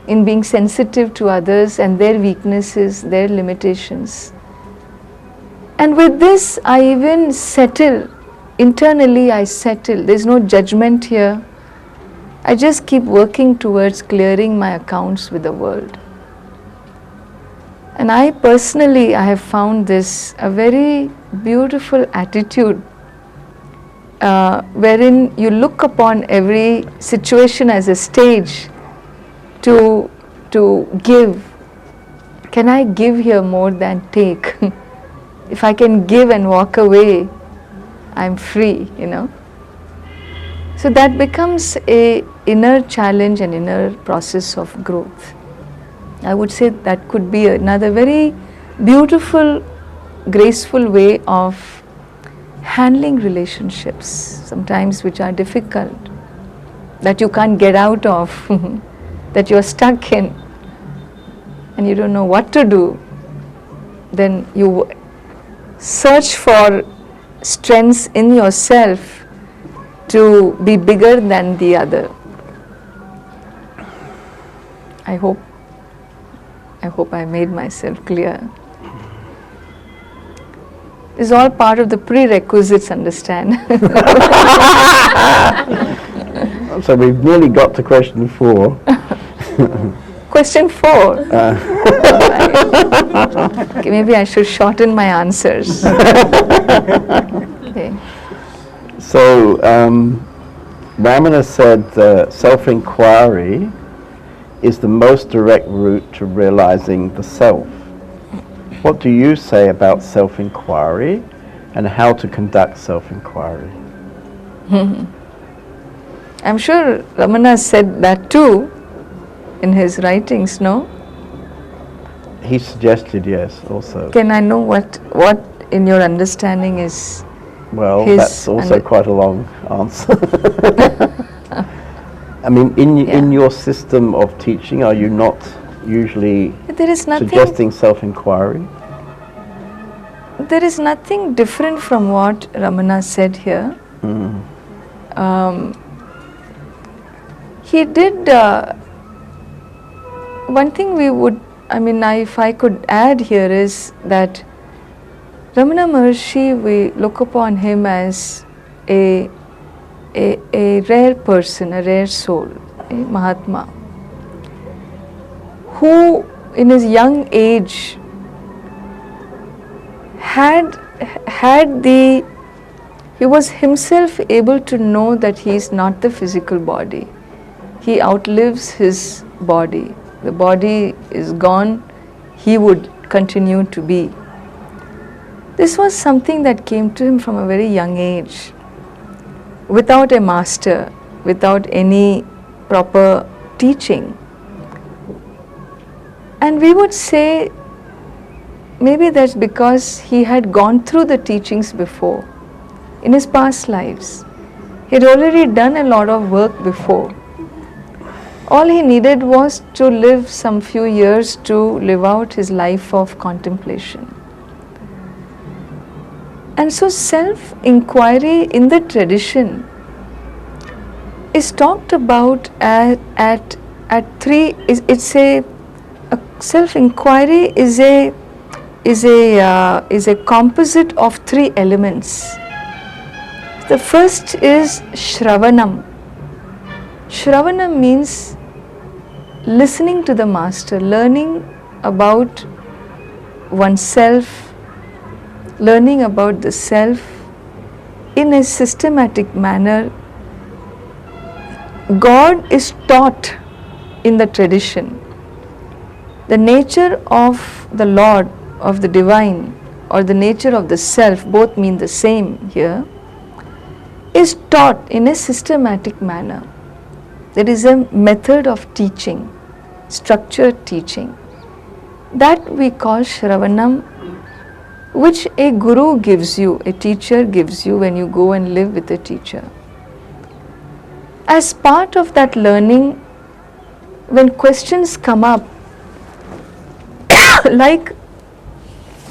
in being sensitive to others and their weaknesses, their limitations. And with this, I even settle. Internally, I settle. There's no judgment here. I just keep working towards clearing my accounts with the world. And I personally, I have found this a very beautiful attitude wherein you look upon every situation as a stage to give. Can I give here more than take? If I can give and walk away, I'm free, you know. So that becomes a inner challenge and inner process of growth. I would say that could be another very beautiful, graceful way of handling relationships, sometimes which are difficult, that you can't get out of, that you're stuck in, and you don't know what to do, then you search for strengths in yourself to be bigger than the other. I hope I made myself clear. It's all part of the prerequisites, understand? So we've nearly got to question 4. Question 4. Okay, maybe I should shorten my answers. Okay. So Ramana said self-inquiry is the most direct route to realizing the self. What do you say about self-inquiry and how to conduct self-inquiry? I'm sure Ramana said that too in his writings, no? He suggested yes also. Can I know what in your understanding is Well, his that's also quite a long answer. I mean, Yeah. in your system of teaching, are you not usually there is nothing suggesting self-inquiry? there is nothing different from what Ramana said here. He did one thing if I could add here is that Ramana Maharshi, we look upon him as a rare person, a rare soul, a Mahatma, who in his young age he was himself able to know that he is not the physical body. He outlives his body. The body is gone, he would continue to be. This was something that came to him from a very young age, without a master, without any proper teaching. And we would say maybe that's because he had gone through the teachings before, in his past lives. He had already done a lot of work before. All he needed was to live some few years to live out his life of contemplation. And so self-inquiry in the tradition is talked about at 3. Self-inquiry is a composite of 3 elements. The first is Shravanam. Shravanam means listening to the master, learning about oneself, learning about the self in a systematic manner. God is taught in the tradition. The nature of the Lord, of the divine, or the nature of the self, both mean the same here, is taught in a systematic manner. There is a method of teaching, structured teaching. That we call Shravanam, which a guru gives you, a teacher gives you when you go and live with a teacher. As part of that learning, when questions come up, like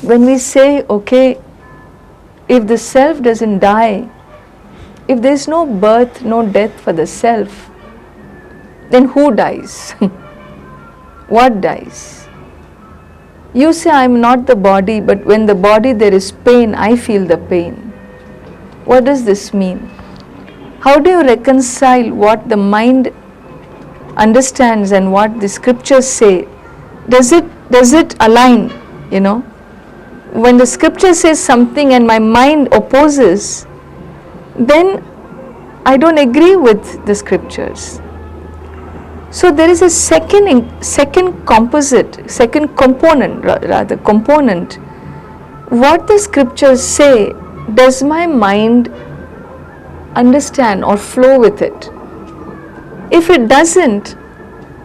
when we say, okay, if the self doesn't die, if there is no birth, no death for the self, then who dies? What dies? You say, I am not the body, but when the body there is pain, I feel the pain. What does this mean? How do you reconcile what the mind understands and what the scriptures say? Does it align? When the scripture says something and my mind opposes, then I don't agree with the scriptures. So there is a second component. What the scriptures say, does my mind understand or flow with it? If it doesn't,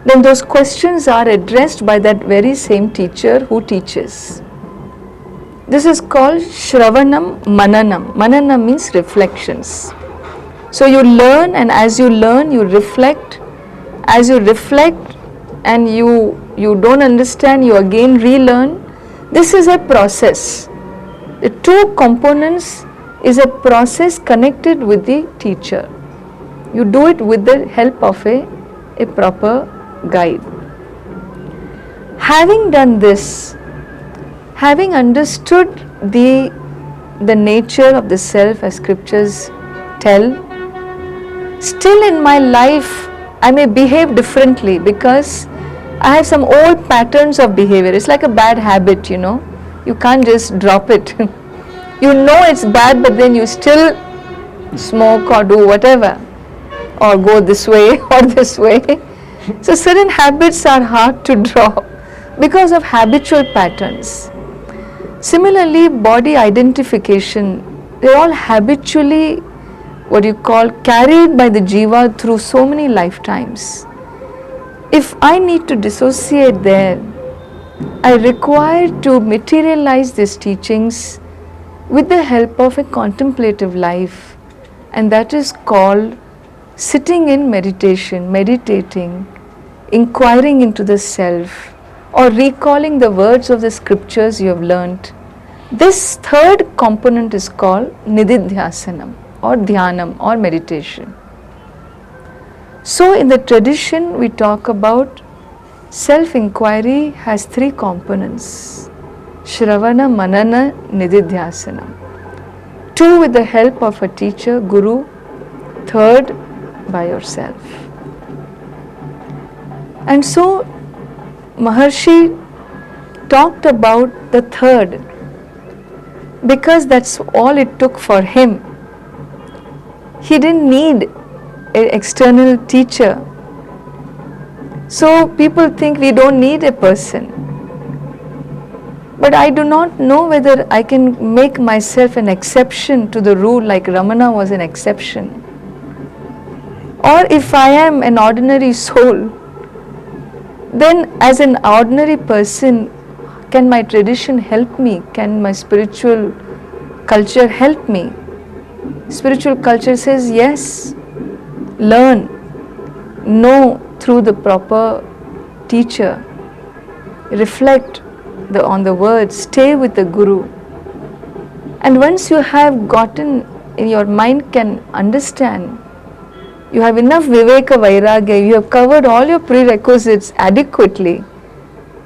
then those questions are addressed by that very same teacher who teaches. This is called Shravanam Mananam. Mananam means reflections. So you learn, and as you learn, you reflect. As you reflect and you don't understand, you again relearn. This is a process. The two components is a process connected with the teacher. You do it with the help of a proper guide. Having done this, having understood the nature of the self as scriptures tell, still in my life I may behave differently because I have some old patterns of behavior. It's like a bad habit, you know. You can't just drop it. You know it's bad, but then you still smoke or do whatever, or go this way or this way. So certain habits are hard to drop because of habitual patterns. Similarly, body identification, they're all habitually what you call carried by the jiva through so many lifetimes. If I need to dissociate there, I require to materialize these teachings with the help of a contemplative life, and that is called sitting in meditation, meditating, inquiring into the self, or recalling the words of the scriptures you have learnt. This third component is called nididhyasanam or dhyanam or meditation. So in the tradition we talk about self-inquiry has three components: Shravana, Manana, Nididhyasanam. Two with the help of a teacher, guru, third by yourself. And so Maharshi talked about the third because that's all it took for him. He didn't need an external teacher. So people think we don't need a person. But I do not know whether I can make myself an exception to the rule like Ramana was an exception. Or if I am an ordinary soul, then as an ordinary person, can my tradition help me? Can my spiritual culture help me? Spiritual culture says yes, learn, know through the proper teacher, reflect on the words, stay with the guru. And once you have gotten, your mind can understand, you have enough viveka vairagya, you have covered all your prerequisites adequately,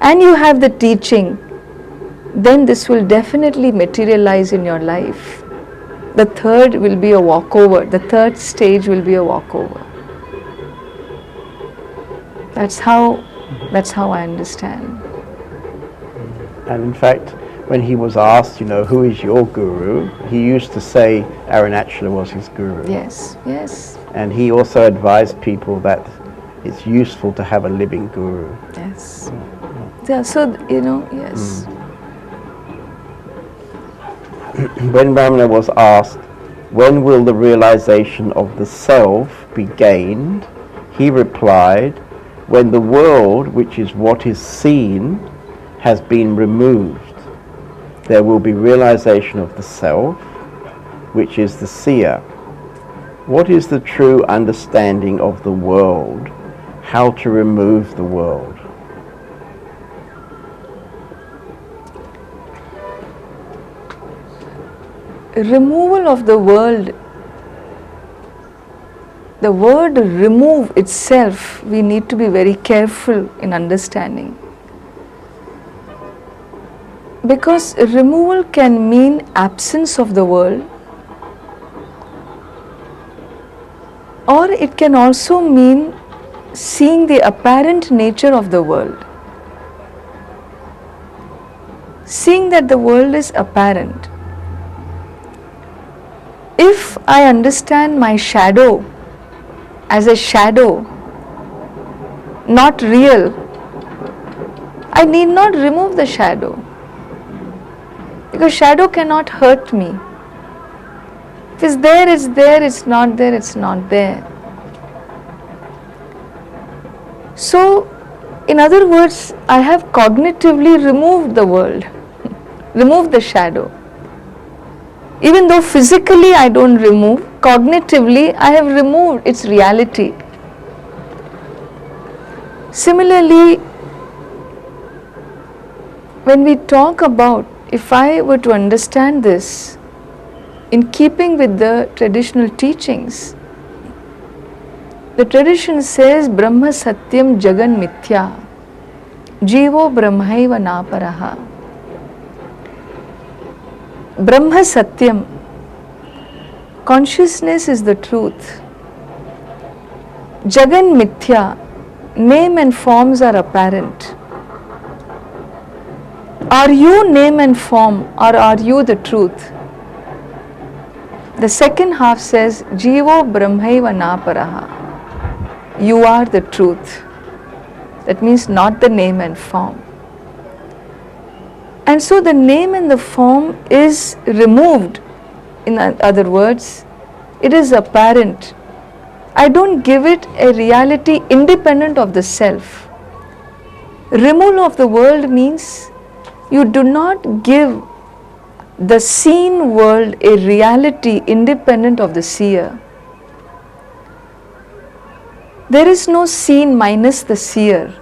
and you have the teaching, then this will definitely materialize in your life. The third will be a walkover. The third stage will be a walkover. That's how I understand. And in fact, when he was asked, who is your guru, he used to say Arunachala was his guru. Yes, yes. And he also advised people that it's useful to have a living guru. Yes. Yeah, so, yes. When Ramana was asked, when will the realization of the self be gained, he replied, when the world, which is what is seen, has been removed, there will be realization of the self, which is the seer. What is the true understanding of the world? How to remove the world? Removal of the world, the word remove itself, we need to be very careful in understanding. Because removal can mean absence of the world, or it can also mean seeing the apparent nature of the world. Seeing that the world is apparent. If I understand my shadow as a shadow, not real, I need not remove the shadow. Because shadow cannot hurt me. If it's there, it's there. It's not there, it's not there. So, in other words, I have cognitively removed the world. remove the shadow. Even though physically I don't remove, cognitively I have removed its reality. Similarly, when we talk about, if I were to understand this in keeping with the traditional teachings, the tradition says Brahma Satyam Jagan Mithya, Jivo Brahmaiva Naparaha. Brahma Satyam, consciousness is the truth. Jagan Mithya, name and forms are apparent. Are you name and form, or are you the truth? The second half says, Jivo Brahmaiva Naparaha. You are the truth. That means not the name and form. And so the name and the form is removed. In other words, it is apparent. I don't give it a reality independent of the self. Removal of the world means you do not give the seen world a reality independent of the seer. There is no seen minus the seer,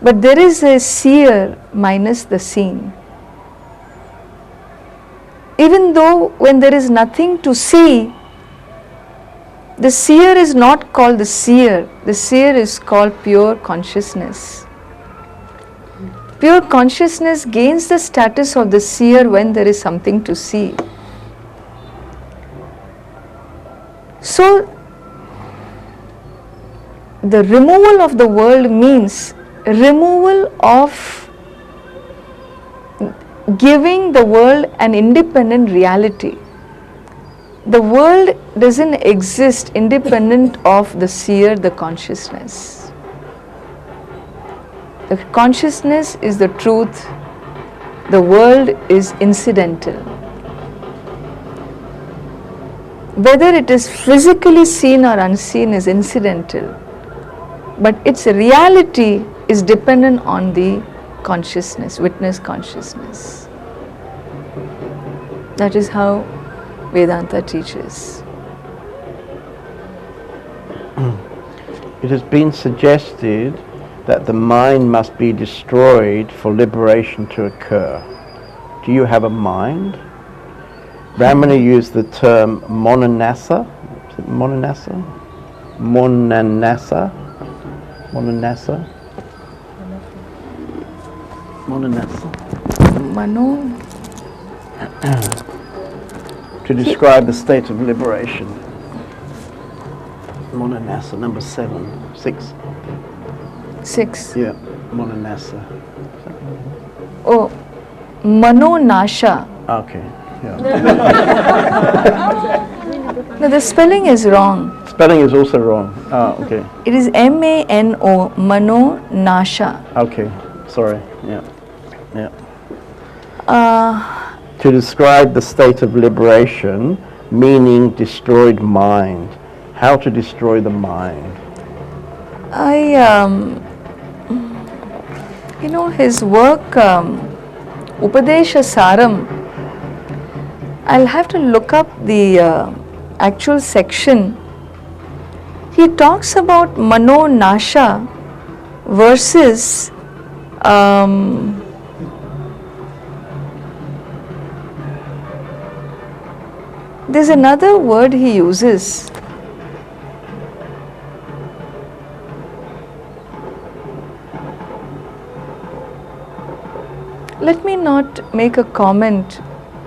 but there is a seer minus the seen. Even though when there is nothing to see, the seer is not called the seer is called pure consciousness. Pure consciousness gains the status of the seer when there is something to see. So, the removal of the world means removal of giving the world an independent reality. The world doesn't exist independent of the seer, the consciousness. The consciousness is the truth, the world is incidental. Whether it is physically seen or unseen is incidental, but its reality is dependent on the consciousness, witness consciousness. That is how Vedanta teaches. It has been suggested that the mind must be destroyed for liberation to occur. Do you have a mind? Ramana used the term monanasa. Is it monanasa? Monanasa? Monanasa? Monanasa? Mano. To describe the state of liberation. Monanasa, number 6. 6. Yeah, monanasa. Oh, Mano Nasha. Okay, yeah. No, the spelling is wrong. Spelling is also wrong. Ah, okay. It is M-A-N-O, Mano Nasha. Okay, sorry. Yeah. To describe the state of liberation, meaning destroyed mind. How to destroy the mind? His work, Upadesha Saram, I'll have to look up the actual section. He talks about Mano Nasha versus there's another word he uses. Let me not make a comment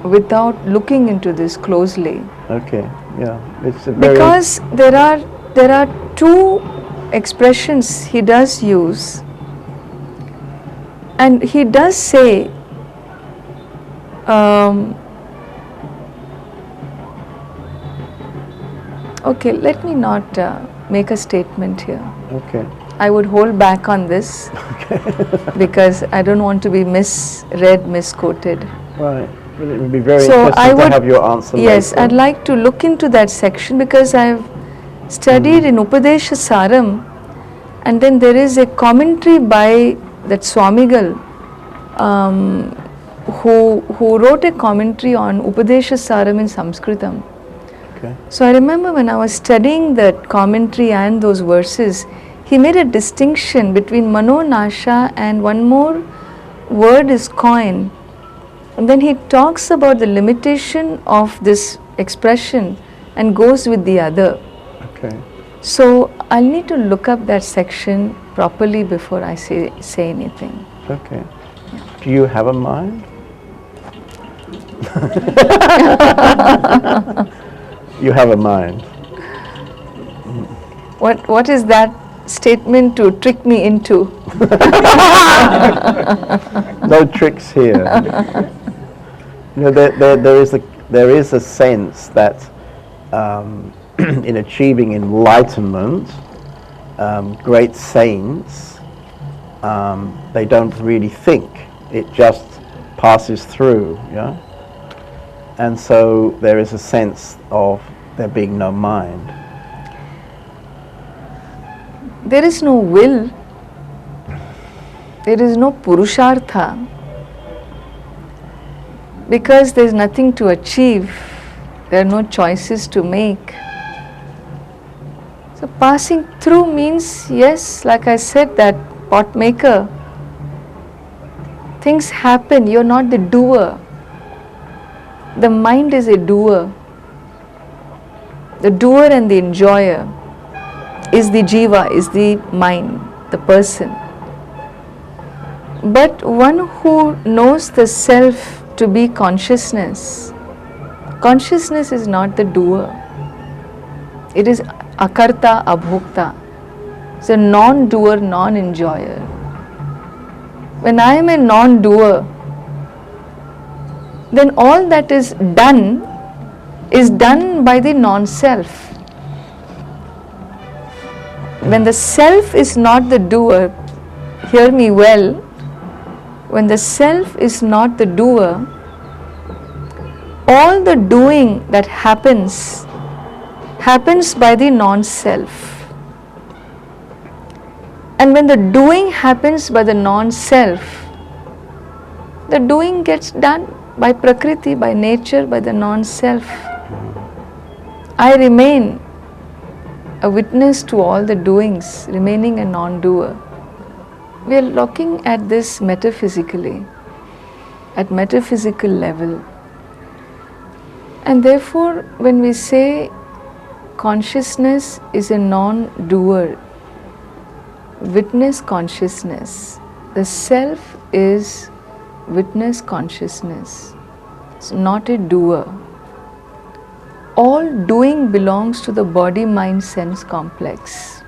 without looking into this closely. Okay, yeah. It's a very Because there are two expressions he does use, and he does say okay, let me not make a statement here. Okay. I would hold back on this because I don't want to be misread, misquoted. Right. Well, it would be very So interesting to have your answer yes, later. I'd like to look into that section because I've studied in Upadesha Saram, and then there is a commentary by that Swamigal who wrote a commentary on Upadesha Saram in Sanskritam. Okay. So I remember when I was studying that commentary and those verses, he made a distinction between Mano Nasha and one more word is coin. And then he talks about the limitation of this expression and goes with the other. Okay. So I'll need to look up that section properly before I say anything. Okay. Do you have a mind? You have a mind. What is that statement to trick me into? No tricks here. You know, there is a sense that in achieving enlightenment, great saints, they don't really think. It just passes through, yeah? And so there is a sense of there being no mind. There is no will. There is no purushartha. Because there is nothing to achieve. There are no choices to make. So passing through means, yes, like I said, that pot maker. Things happen, you're not the doer. The mind is a doer. The doer and the enjoyer is the jiva, is the mind, the person. But one who knows the self to be consciousness, consciousness is not the doer. It is akarta, abhokta. It's a non-doer, non-enjoyer. When I am a non-doer, then all that is done by the non-self. When the self is not the doer, hear me well, when the self is not the doer, all the doing that happens by the non-self. And when the doing happens by the non-self, the doing gets done by Prakriti, by nature, by the non-self. I remain a witness to all the doings, remaining a non-doer. We are looking at this metaphysically, at metaphysical level. And therefore, when we say consciousness is a non-doer, witness consciousness, the self is witness consciousness. It's not a doer. All doing belongs to the body-mind-sense complex.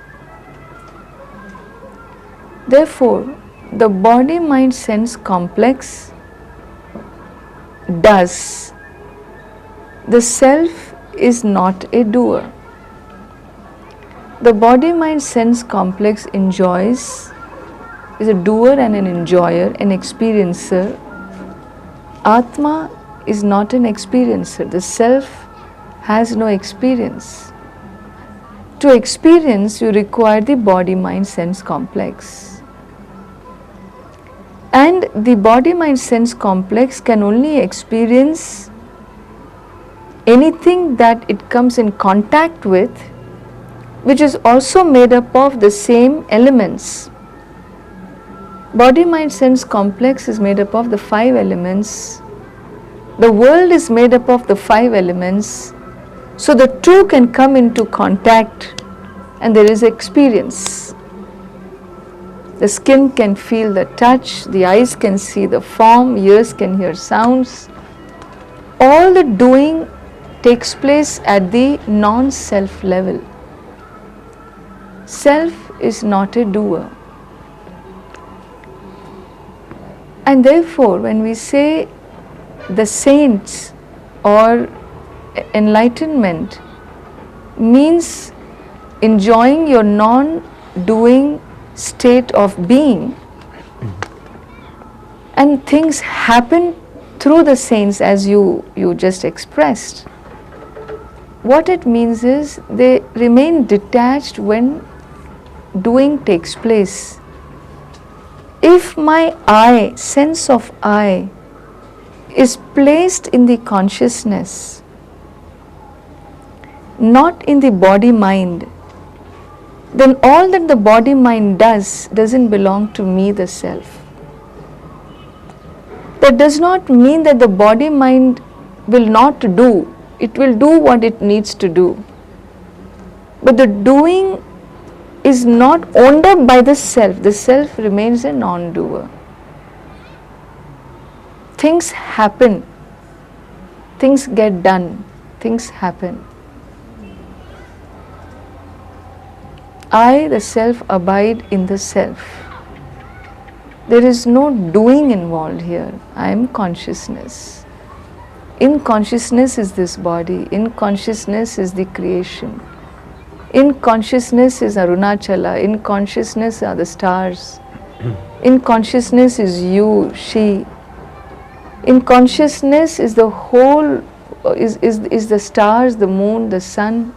Therefore, the body-mind-sense complex does. The self is not a doer. The body-mind-sense complex enjoys, is a doer and an enjoyer, an experiencer. Atma is not an experiencer. The self has no experience. To experience, you require the body-mind-sense complex. And the body-mind-sense complex can only experience anything that it comes in contact with, which is also made up of the same elements. Body-mind-sense complex is made up of the 5 elements. The world is made up of the 5 elements. So the two can come into contact and there is experience. The skin can feel the touch, the eyes can see the form, ears can hear sounds. All the doing takes place at the non-self level. Self is not a doer. And therefore, when we say the saints or enlightenment means enjoying your non-doing state of being, and things happen through the saints as you just expressed. What it means is they remain detached when doing takes place. If my I, sense of I, is placed in the consciousness, not in the body-mind, then all that the body-mind does doesn't belong to me, the self. That does not mean that the body-mind will not do. It will do what it needs to do. But the doing is not owned up by the self. The self remains a non-doer. Things happen. Things get done. Things happen. I, the self, abide in the self. There is no doing involved here. I am consciousness. In consciousness is this body. In consciousness is the creation. In consciousness is Arunachala. In consciousness are the stars. In consciousness is you, she. In consciousness is the whole, is the stars, the moon, the sun,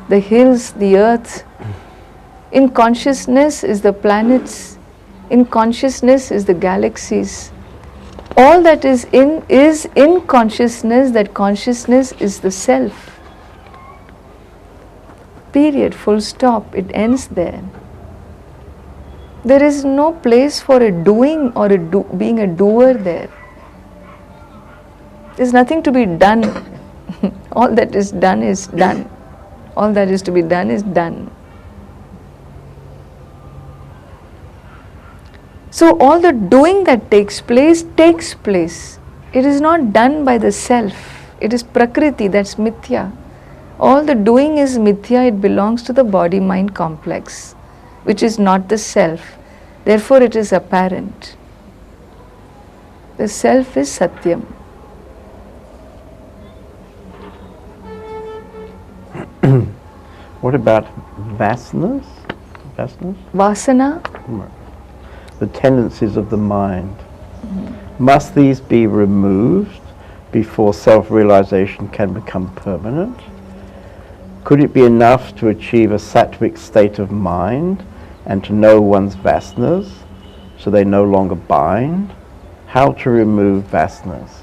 the hills, the earth. In consciousness is the planets. In consciousness is the galaxies. All that is in consciousness. That consciousness is the self. Period, full stop, it ends there. There is no place for a doing or being a doer there. There is nothing to be done. All that is done is done. All that is to be done is done. So all the doing that takes place. It is not done by the self. It is Prakriti, that's Mithya. All the doing is Mithya, it belongs to the body-mind complex, which is not the self. Therefore it is apparent. The self is Satyam. What about vasanas? Vasana? The tendencies of the mind. Must these be removed before self-realization can become permanent? Could it be enough to achieve a sattvic state of mind and to know one's vasanas so they no longer bind? How to remove vasanas?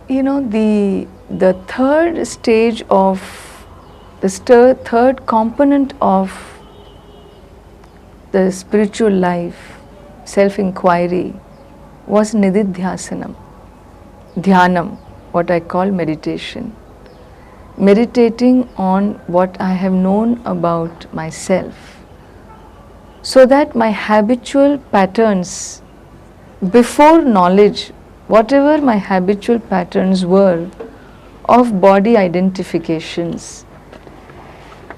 You know, the third stage of the third component of the spiritual life, self-inquiry, was Nididhyasanam, Dhyanam, what I call meditation. Meditating on what I have known about myself, so that my habitual patterns before knowledge, whatever my habitual patterns were of body identifications,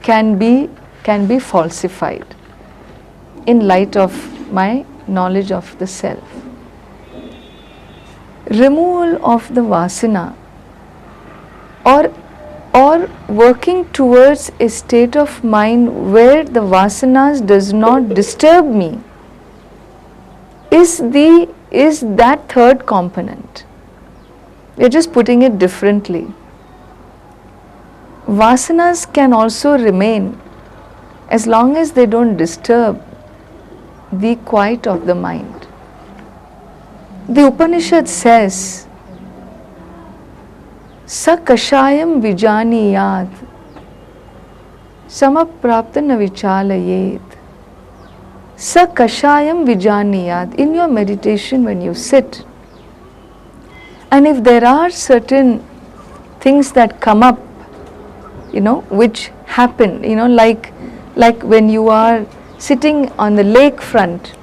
can be falsified in light of my knowledge of the self. Removal of the vasana or working towards a state of mind where the vasanas does not disturb me is that third component. We are just putting it differently. Vasanas can also remain as long as they don't disturb the quiet of the mind. The Upanishad says, Sakashayam vijaniyat samaprapta na vichalayet. Sakashayam vijaniyat. In your meditation, when you sit, and if there are certain things that come up, which happen, like when you are sitting on the lake front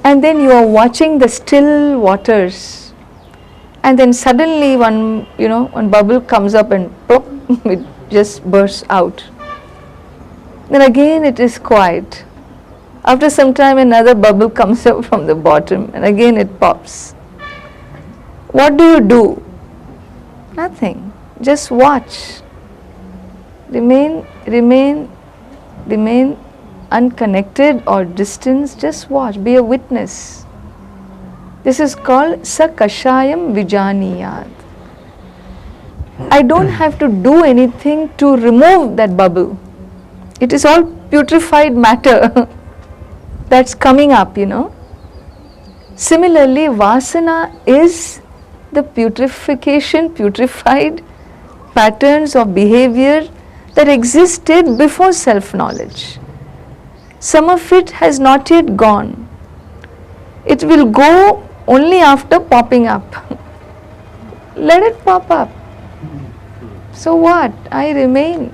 and then you are watching the still waters, and then suddenly one bubble comes up and pop, it just bursts out. Then again it is quiet. After some time another bubble comes up from the bottom and again it pops. What do? Nothing. Just watch. Remain unconnected or distant, just watch, be a witness. This is called Sakashayam Vijaniyat. I don't have to do anything to remove that bubble. It is all putrefied matter. that's coming up, you know. Similarly, vasana is the putrefied patterns of behavior that existed before self-knowledge. Some of it has not yet gone. It will go only after popping up. Let it pop up. So what? I remain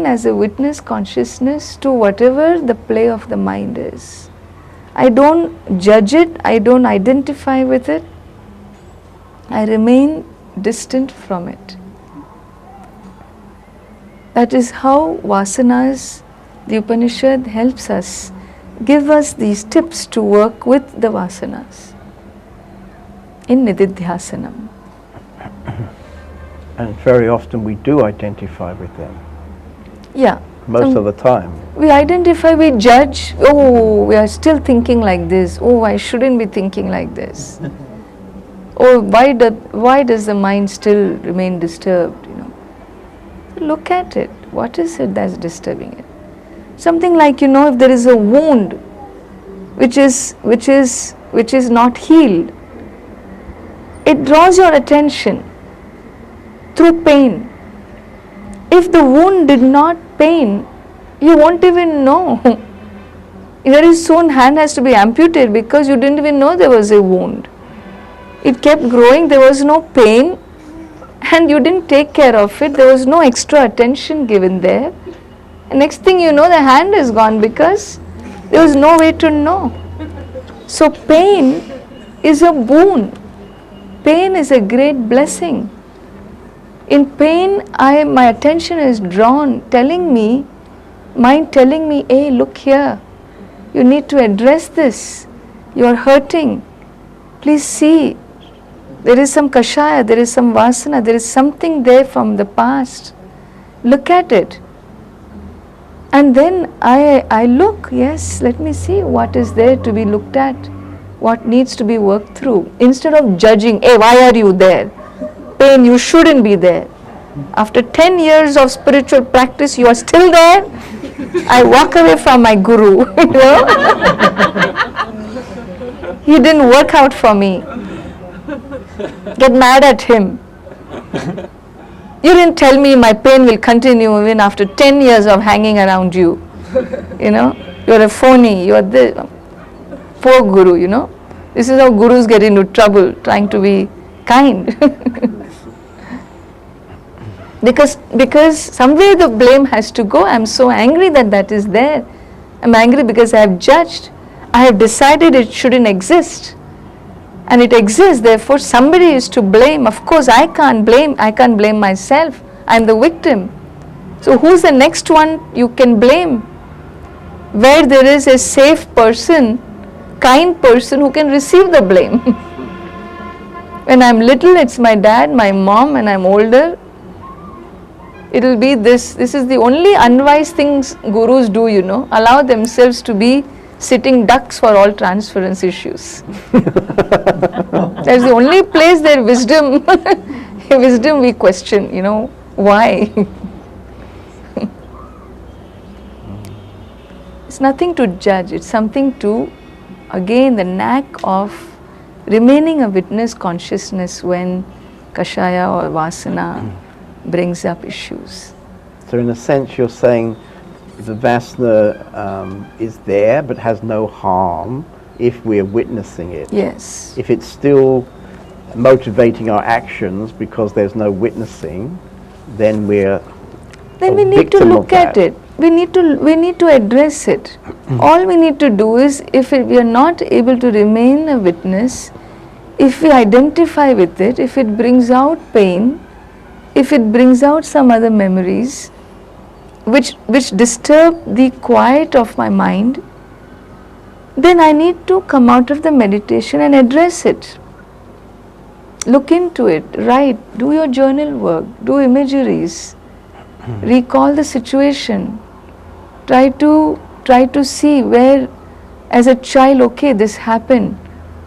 as a witness consciousness to whatever the play of the mind is. I don't judge it, I don't identify with it. I remain distant from it. That is how vasanas, the Upanishad helps us, give us these tips to work with the vasanas in Nididhyasanam. And very often we do identify with them, Yeah. most of the time. We identify, we judge, oh, we are still thinking like this, oh, I shouldn't be thinking like this. Oh, why does the mind still remain disturbed, you know? Look at it. What is it that's disturbing it? Something like, you know, if there is a wound which is not healed, it draws your attention through pain. If the wound did not pain, you won't even know. Very soon hand has to be amputated because you didn't even know there was a wound. It kept growing, there was no pain, and you didn't take care of it, there was no extra attention given there. And next thing you know, the hand is gone because there was no way to know. So pain is a boon. Pain is a great blessing. In pain, my attention is drawn, mind telling me, hey, look here, you need to address this, you are hurting, please see, there is some kashaya, there is some vasana, there is something there from the past, look at it. And then I look, yes, let me see what is there to be looked at, what needs to be worked through, instead of judging, hey, why are you there? Pain, you shouldn't be there. After 10 years of spiritual practice, you are still there. I walk away from my guru. You know? He didn't work out for me. Get mad at him. You didn't tell me my pain will continue even after 10 years of hanging around you. You know, you're a phony. You're the poor guru. You know, this is how gurus get into trouble, trying to be kind. Because somewhere the blame has to go. I'm so angry that is there. I'm angry because I have judged. I have decided it shouldn't exist. And it exists, therefore somebody is to blame. Of course I can't blame myself. I'm the victim. So who's the next one you can blame? Where there is a safe person, kind person who can receive the blame. When I'm little, it's my dad, my mom, and I'm older, it'll be this. This is the only unwise things gurus do, you know, allow themselves to be sitting ducks for all transference issues. That's the only place their wisdom we question, you know, why? It's nothing to judge, it's something to, again, the knack of remaining a witness consciousness when kashaya or vasana brings up issues. So in a sense you're saying the vasana is there but has no harm if we're witnessing it. Yes. If it's still motivating our actions because there's no witnessing, then we're Then we need to look at it. We need to address it. All we need to do is, if we are not able to remain a witness, if we identify with it, if it brings out pain, if it brings out some other memories which disturb the quiet of my mind, then I need to come out of the meditation and address it. Look into it, write, do your journal work, do imageries, recall the situation, try to see where, as a child, okay, this happened,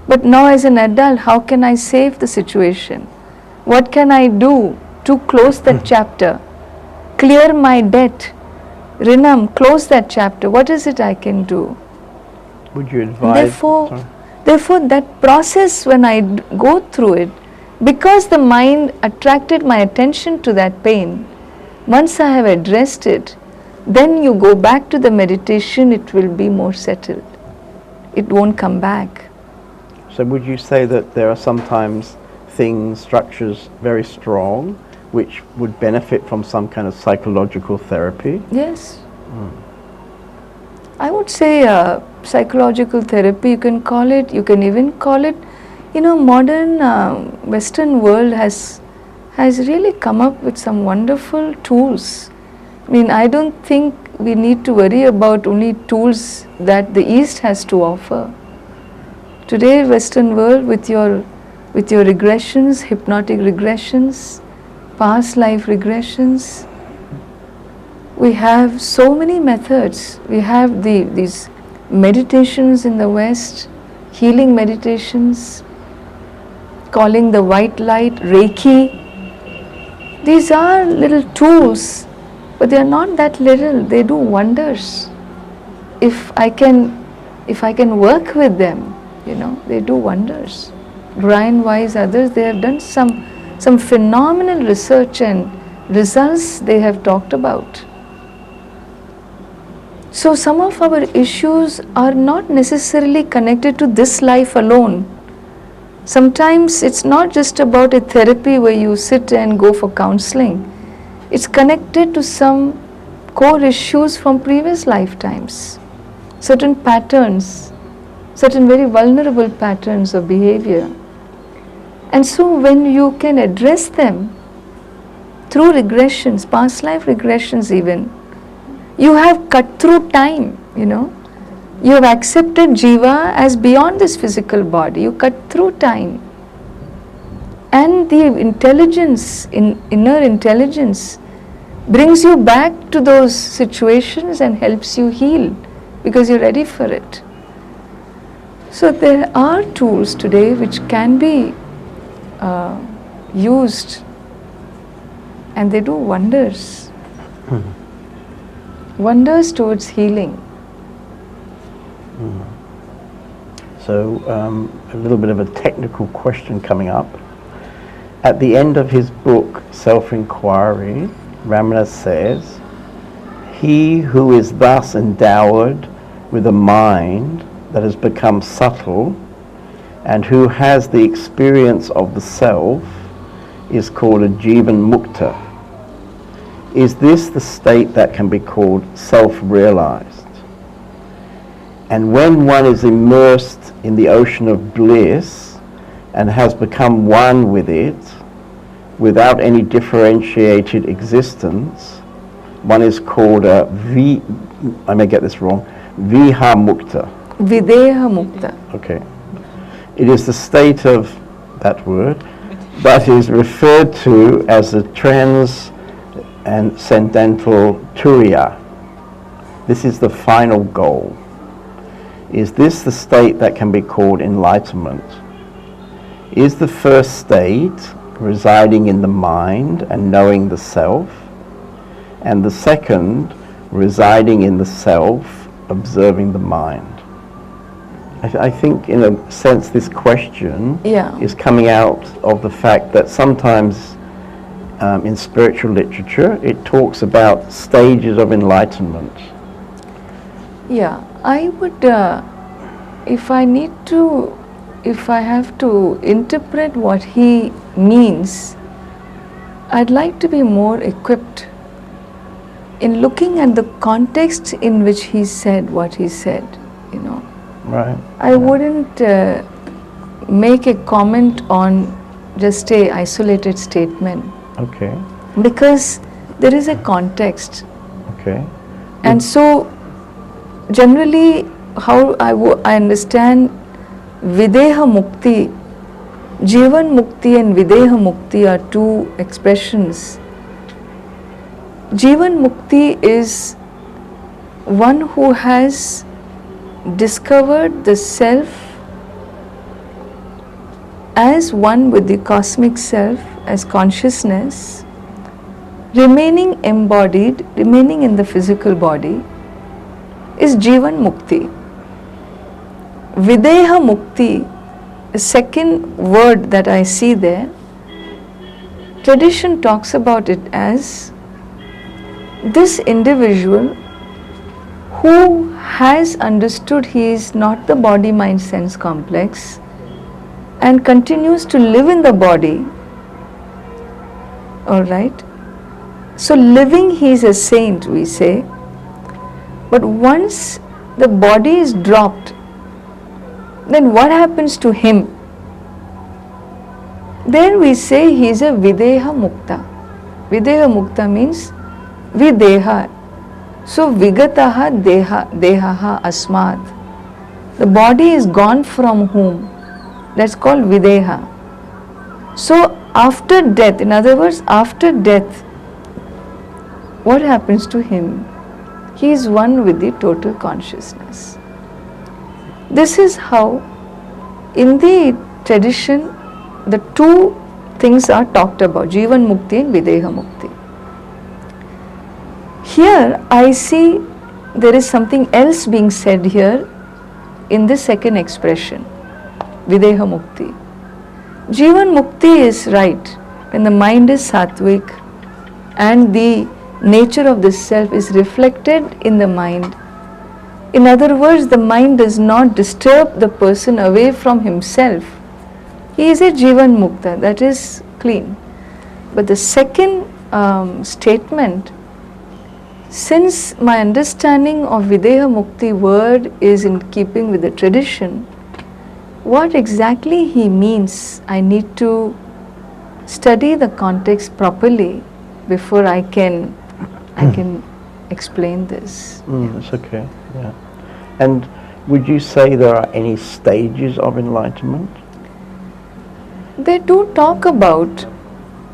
but now as an adult, how can I save the situation? What can I do to close that chapter, clear my debt, Rinam, close that chapter. What is it I can do? Would you advise? Sorry. Therefore, that process, when I go through it, because the mind attracted my attention to that pain, once I have addressed it, then you go back to the meditation, it will be more settled. It won't come back. So would you say that there are sometimes things, structures very strong, which would benefit from some kind of psychological therapy? Yes. I would say psychological therapy, you can call it, you can even call it, modern Western world has really come up with some wonderful tools. I mean, I don't think we need to worry about only tools that the East has to offer. Today, Western world with your regressions, hypnotic regressions, past life regressions, we have so many methods. We have these meditations in the West, healing meditations, calling the white light, Reiki. These are little tools, but they are not that little. They do wonders. If I can work with them, they do wonders. Brian Weiss, others, they have done some phenomenal research and results they have talked about. So some of our issues are not necessarily connected to this life alone. Sometimes it's not just about a therapy where you sit and go for counseling. It's connected to some core issues from previous lifetimes, certain patterns, certain very vulnerable patterns of behavior. And so when you can address them through regressions, past life regressions even, you have cut through time, You have accepted Jiva as beyond this physical body. You cut through time. And the intelligence, inner intelligence, brings you back to those situations and helps you heal because you're ready for it. So there are tools today which can be used, and they do wonders. Wonders towards healing. So a little bit of a technical question coming up. At the end of his book, Self-Inquiry, Ramana says, "He who is thus endowed with a mind that has become subtle and who has the experience of the self is called a Jivan Mukta. Is this the state that can be called self-realized? And when one is immersed in the ocean of bliss and has become one with it, without any differentiated existence, one is called a I may get this wrong, Viha Mukta." Videha Mukta. Okay. It is the state of that word that is referred to as the transcendental Turiya. This is the final goal. Is this the state that can be called enlightenment? Is the first state residing in the mind and knowing the self, and the second residing in the self, observing the mind? I think in a sense this question is coming out of the fact that sometimes in spiritual literature it talks about stages of enlightenment. Yeah, I would, if I have to interpret what he means, I'd like to be more equipped in looking at the context in which he said what he said, Right. I wouldn't make a comment on just a isolated statement. Okay. Because there is a context. Okay. And so generally how I understand Videha Mukti, Jivan Mukti and Videha Mukti are two expressions. Jivan Mukti is one who has discovered the self as one with the cosmic self, as consciousness, remaining embodied, remaining in the physical body is Jivan Mukti. Videha Mukti, the second word that I see there, tradition talks about it as this individual who has understood he is not the body mind sense complex and continues to live in the body. Alright? So living he is a saint, we say, but once the body is dropped, then what happens to him? Then we say he is a Videha Mukta. Videha Mukta means Videha. So Vigataha Dehaha Asmad. The body is gone from whom? That's called Videha. So after death, in other words, after death, what happens to him? He is one with the total consciousness. This is how, in the tradition, the two things are talked about, Jivan Mukti and Videha Mukti. Here I see there is something else being said here in the second expression, Videha Mukti. Jivan Mukti is right when the mind is sattvic and the nature of the self is reflected in the mind. In other words, the mind does not disturb the person away from himself. He is a Jivan Mukta, that is clean. But the second statement, since my understanding of Videha Mukti word is in keeping with the tradition, what exactly he means, I need to study the context properly before I can explain this. That's okay, yeah. And would you say there are any stages of enlightenment? They do talk about,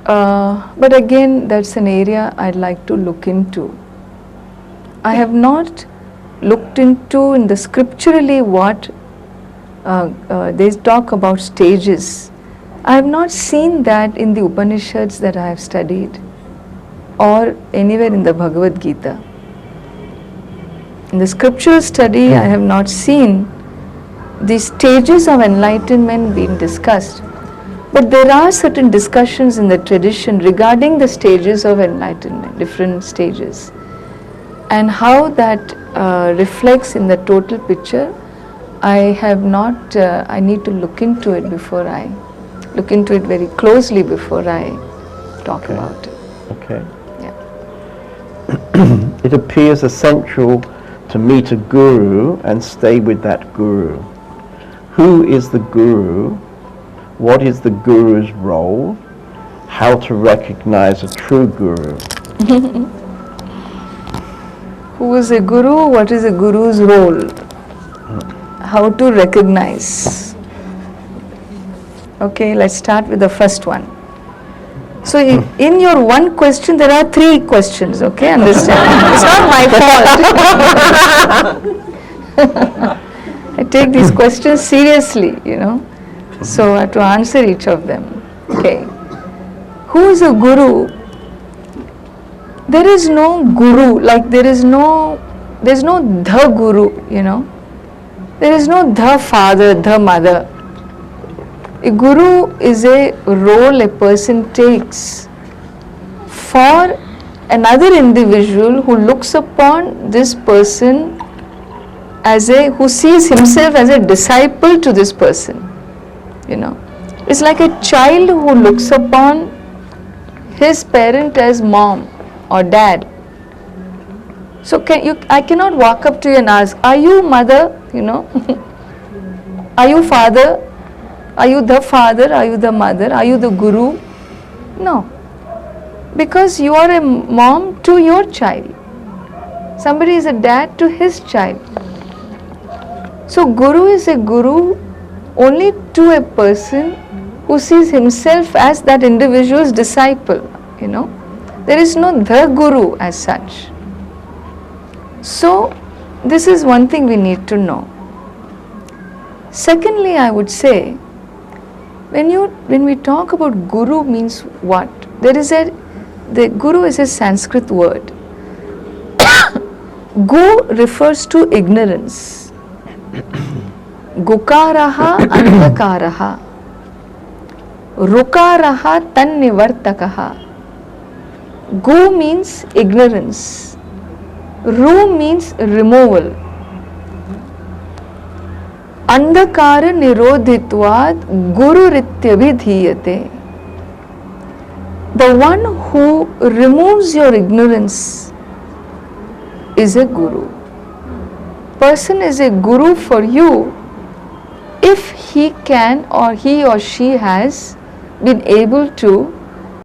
but again that's an area I'd like to look into. I have not looked into in the scripturally what they talk about stages. I have not seen that in the Upanishads that I have studied or anywhere in the Bhagavad Gita. In the scriptural study, I have not seen the stages of enlightenment being discussed. But there are certain discussions in the tradition regarding the stages of enlightenment, different stages, and how that reflects in the total picture. I have not, I need to look into it before I, look into it very closely before I talk about it. Okay. Yeah. It appears essential to meet a guru and stay with that guru. Who is the guru? What is the guru's role? How to recognize a true guru? Who is a guru? What is a guru's role? How to recognize? Okay, let's start with the first one. So in your one question, there are three questions, okay, understand? It's not my fault. I take these questions seriously, you know. So I have to answer each of them. Okay. Who is a guru? There is no guru, like there's no the guru, you know. There is no the father, the mother. A guru is a role a person takes for another individual who looks upon this person as who sees himself as a disciple to this person, you know. It's like a child who looks upon his parent as mom or dad. So I cannot walk up to you and ask, are you mother, you know, are you father? Are you the father? Are you the mother? Are you the guru? No. Because you are a mom to your child. Somebody is a dad to his child. So guru is a guru only to a person who sees himself as that individual's disciple, you know. There is no the guru as such. So this is one thing we need to know. Secondly, I would say, when we talk about guru means what? There the guru is a Sanskrit word. Gu refers to ignorance. Gukaraha andhakaraha. Rukaraha tannivartakaha. Gu means ignorance. Ru means removal. Andhakara nirodhitvad guru rityabhidhiyate. The one who removes your ignorance is a guru. Person is a guru for you if he can or he or she has been able to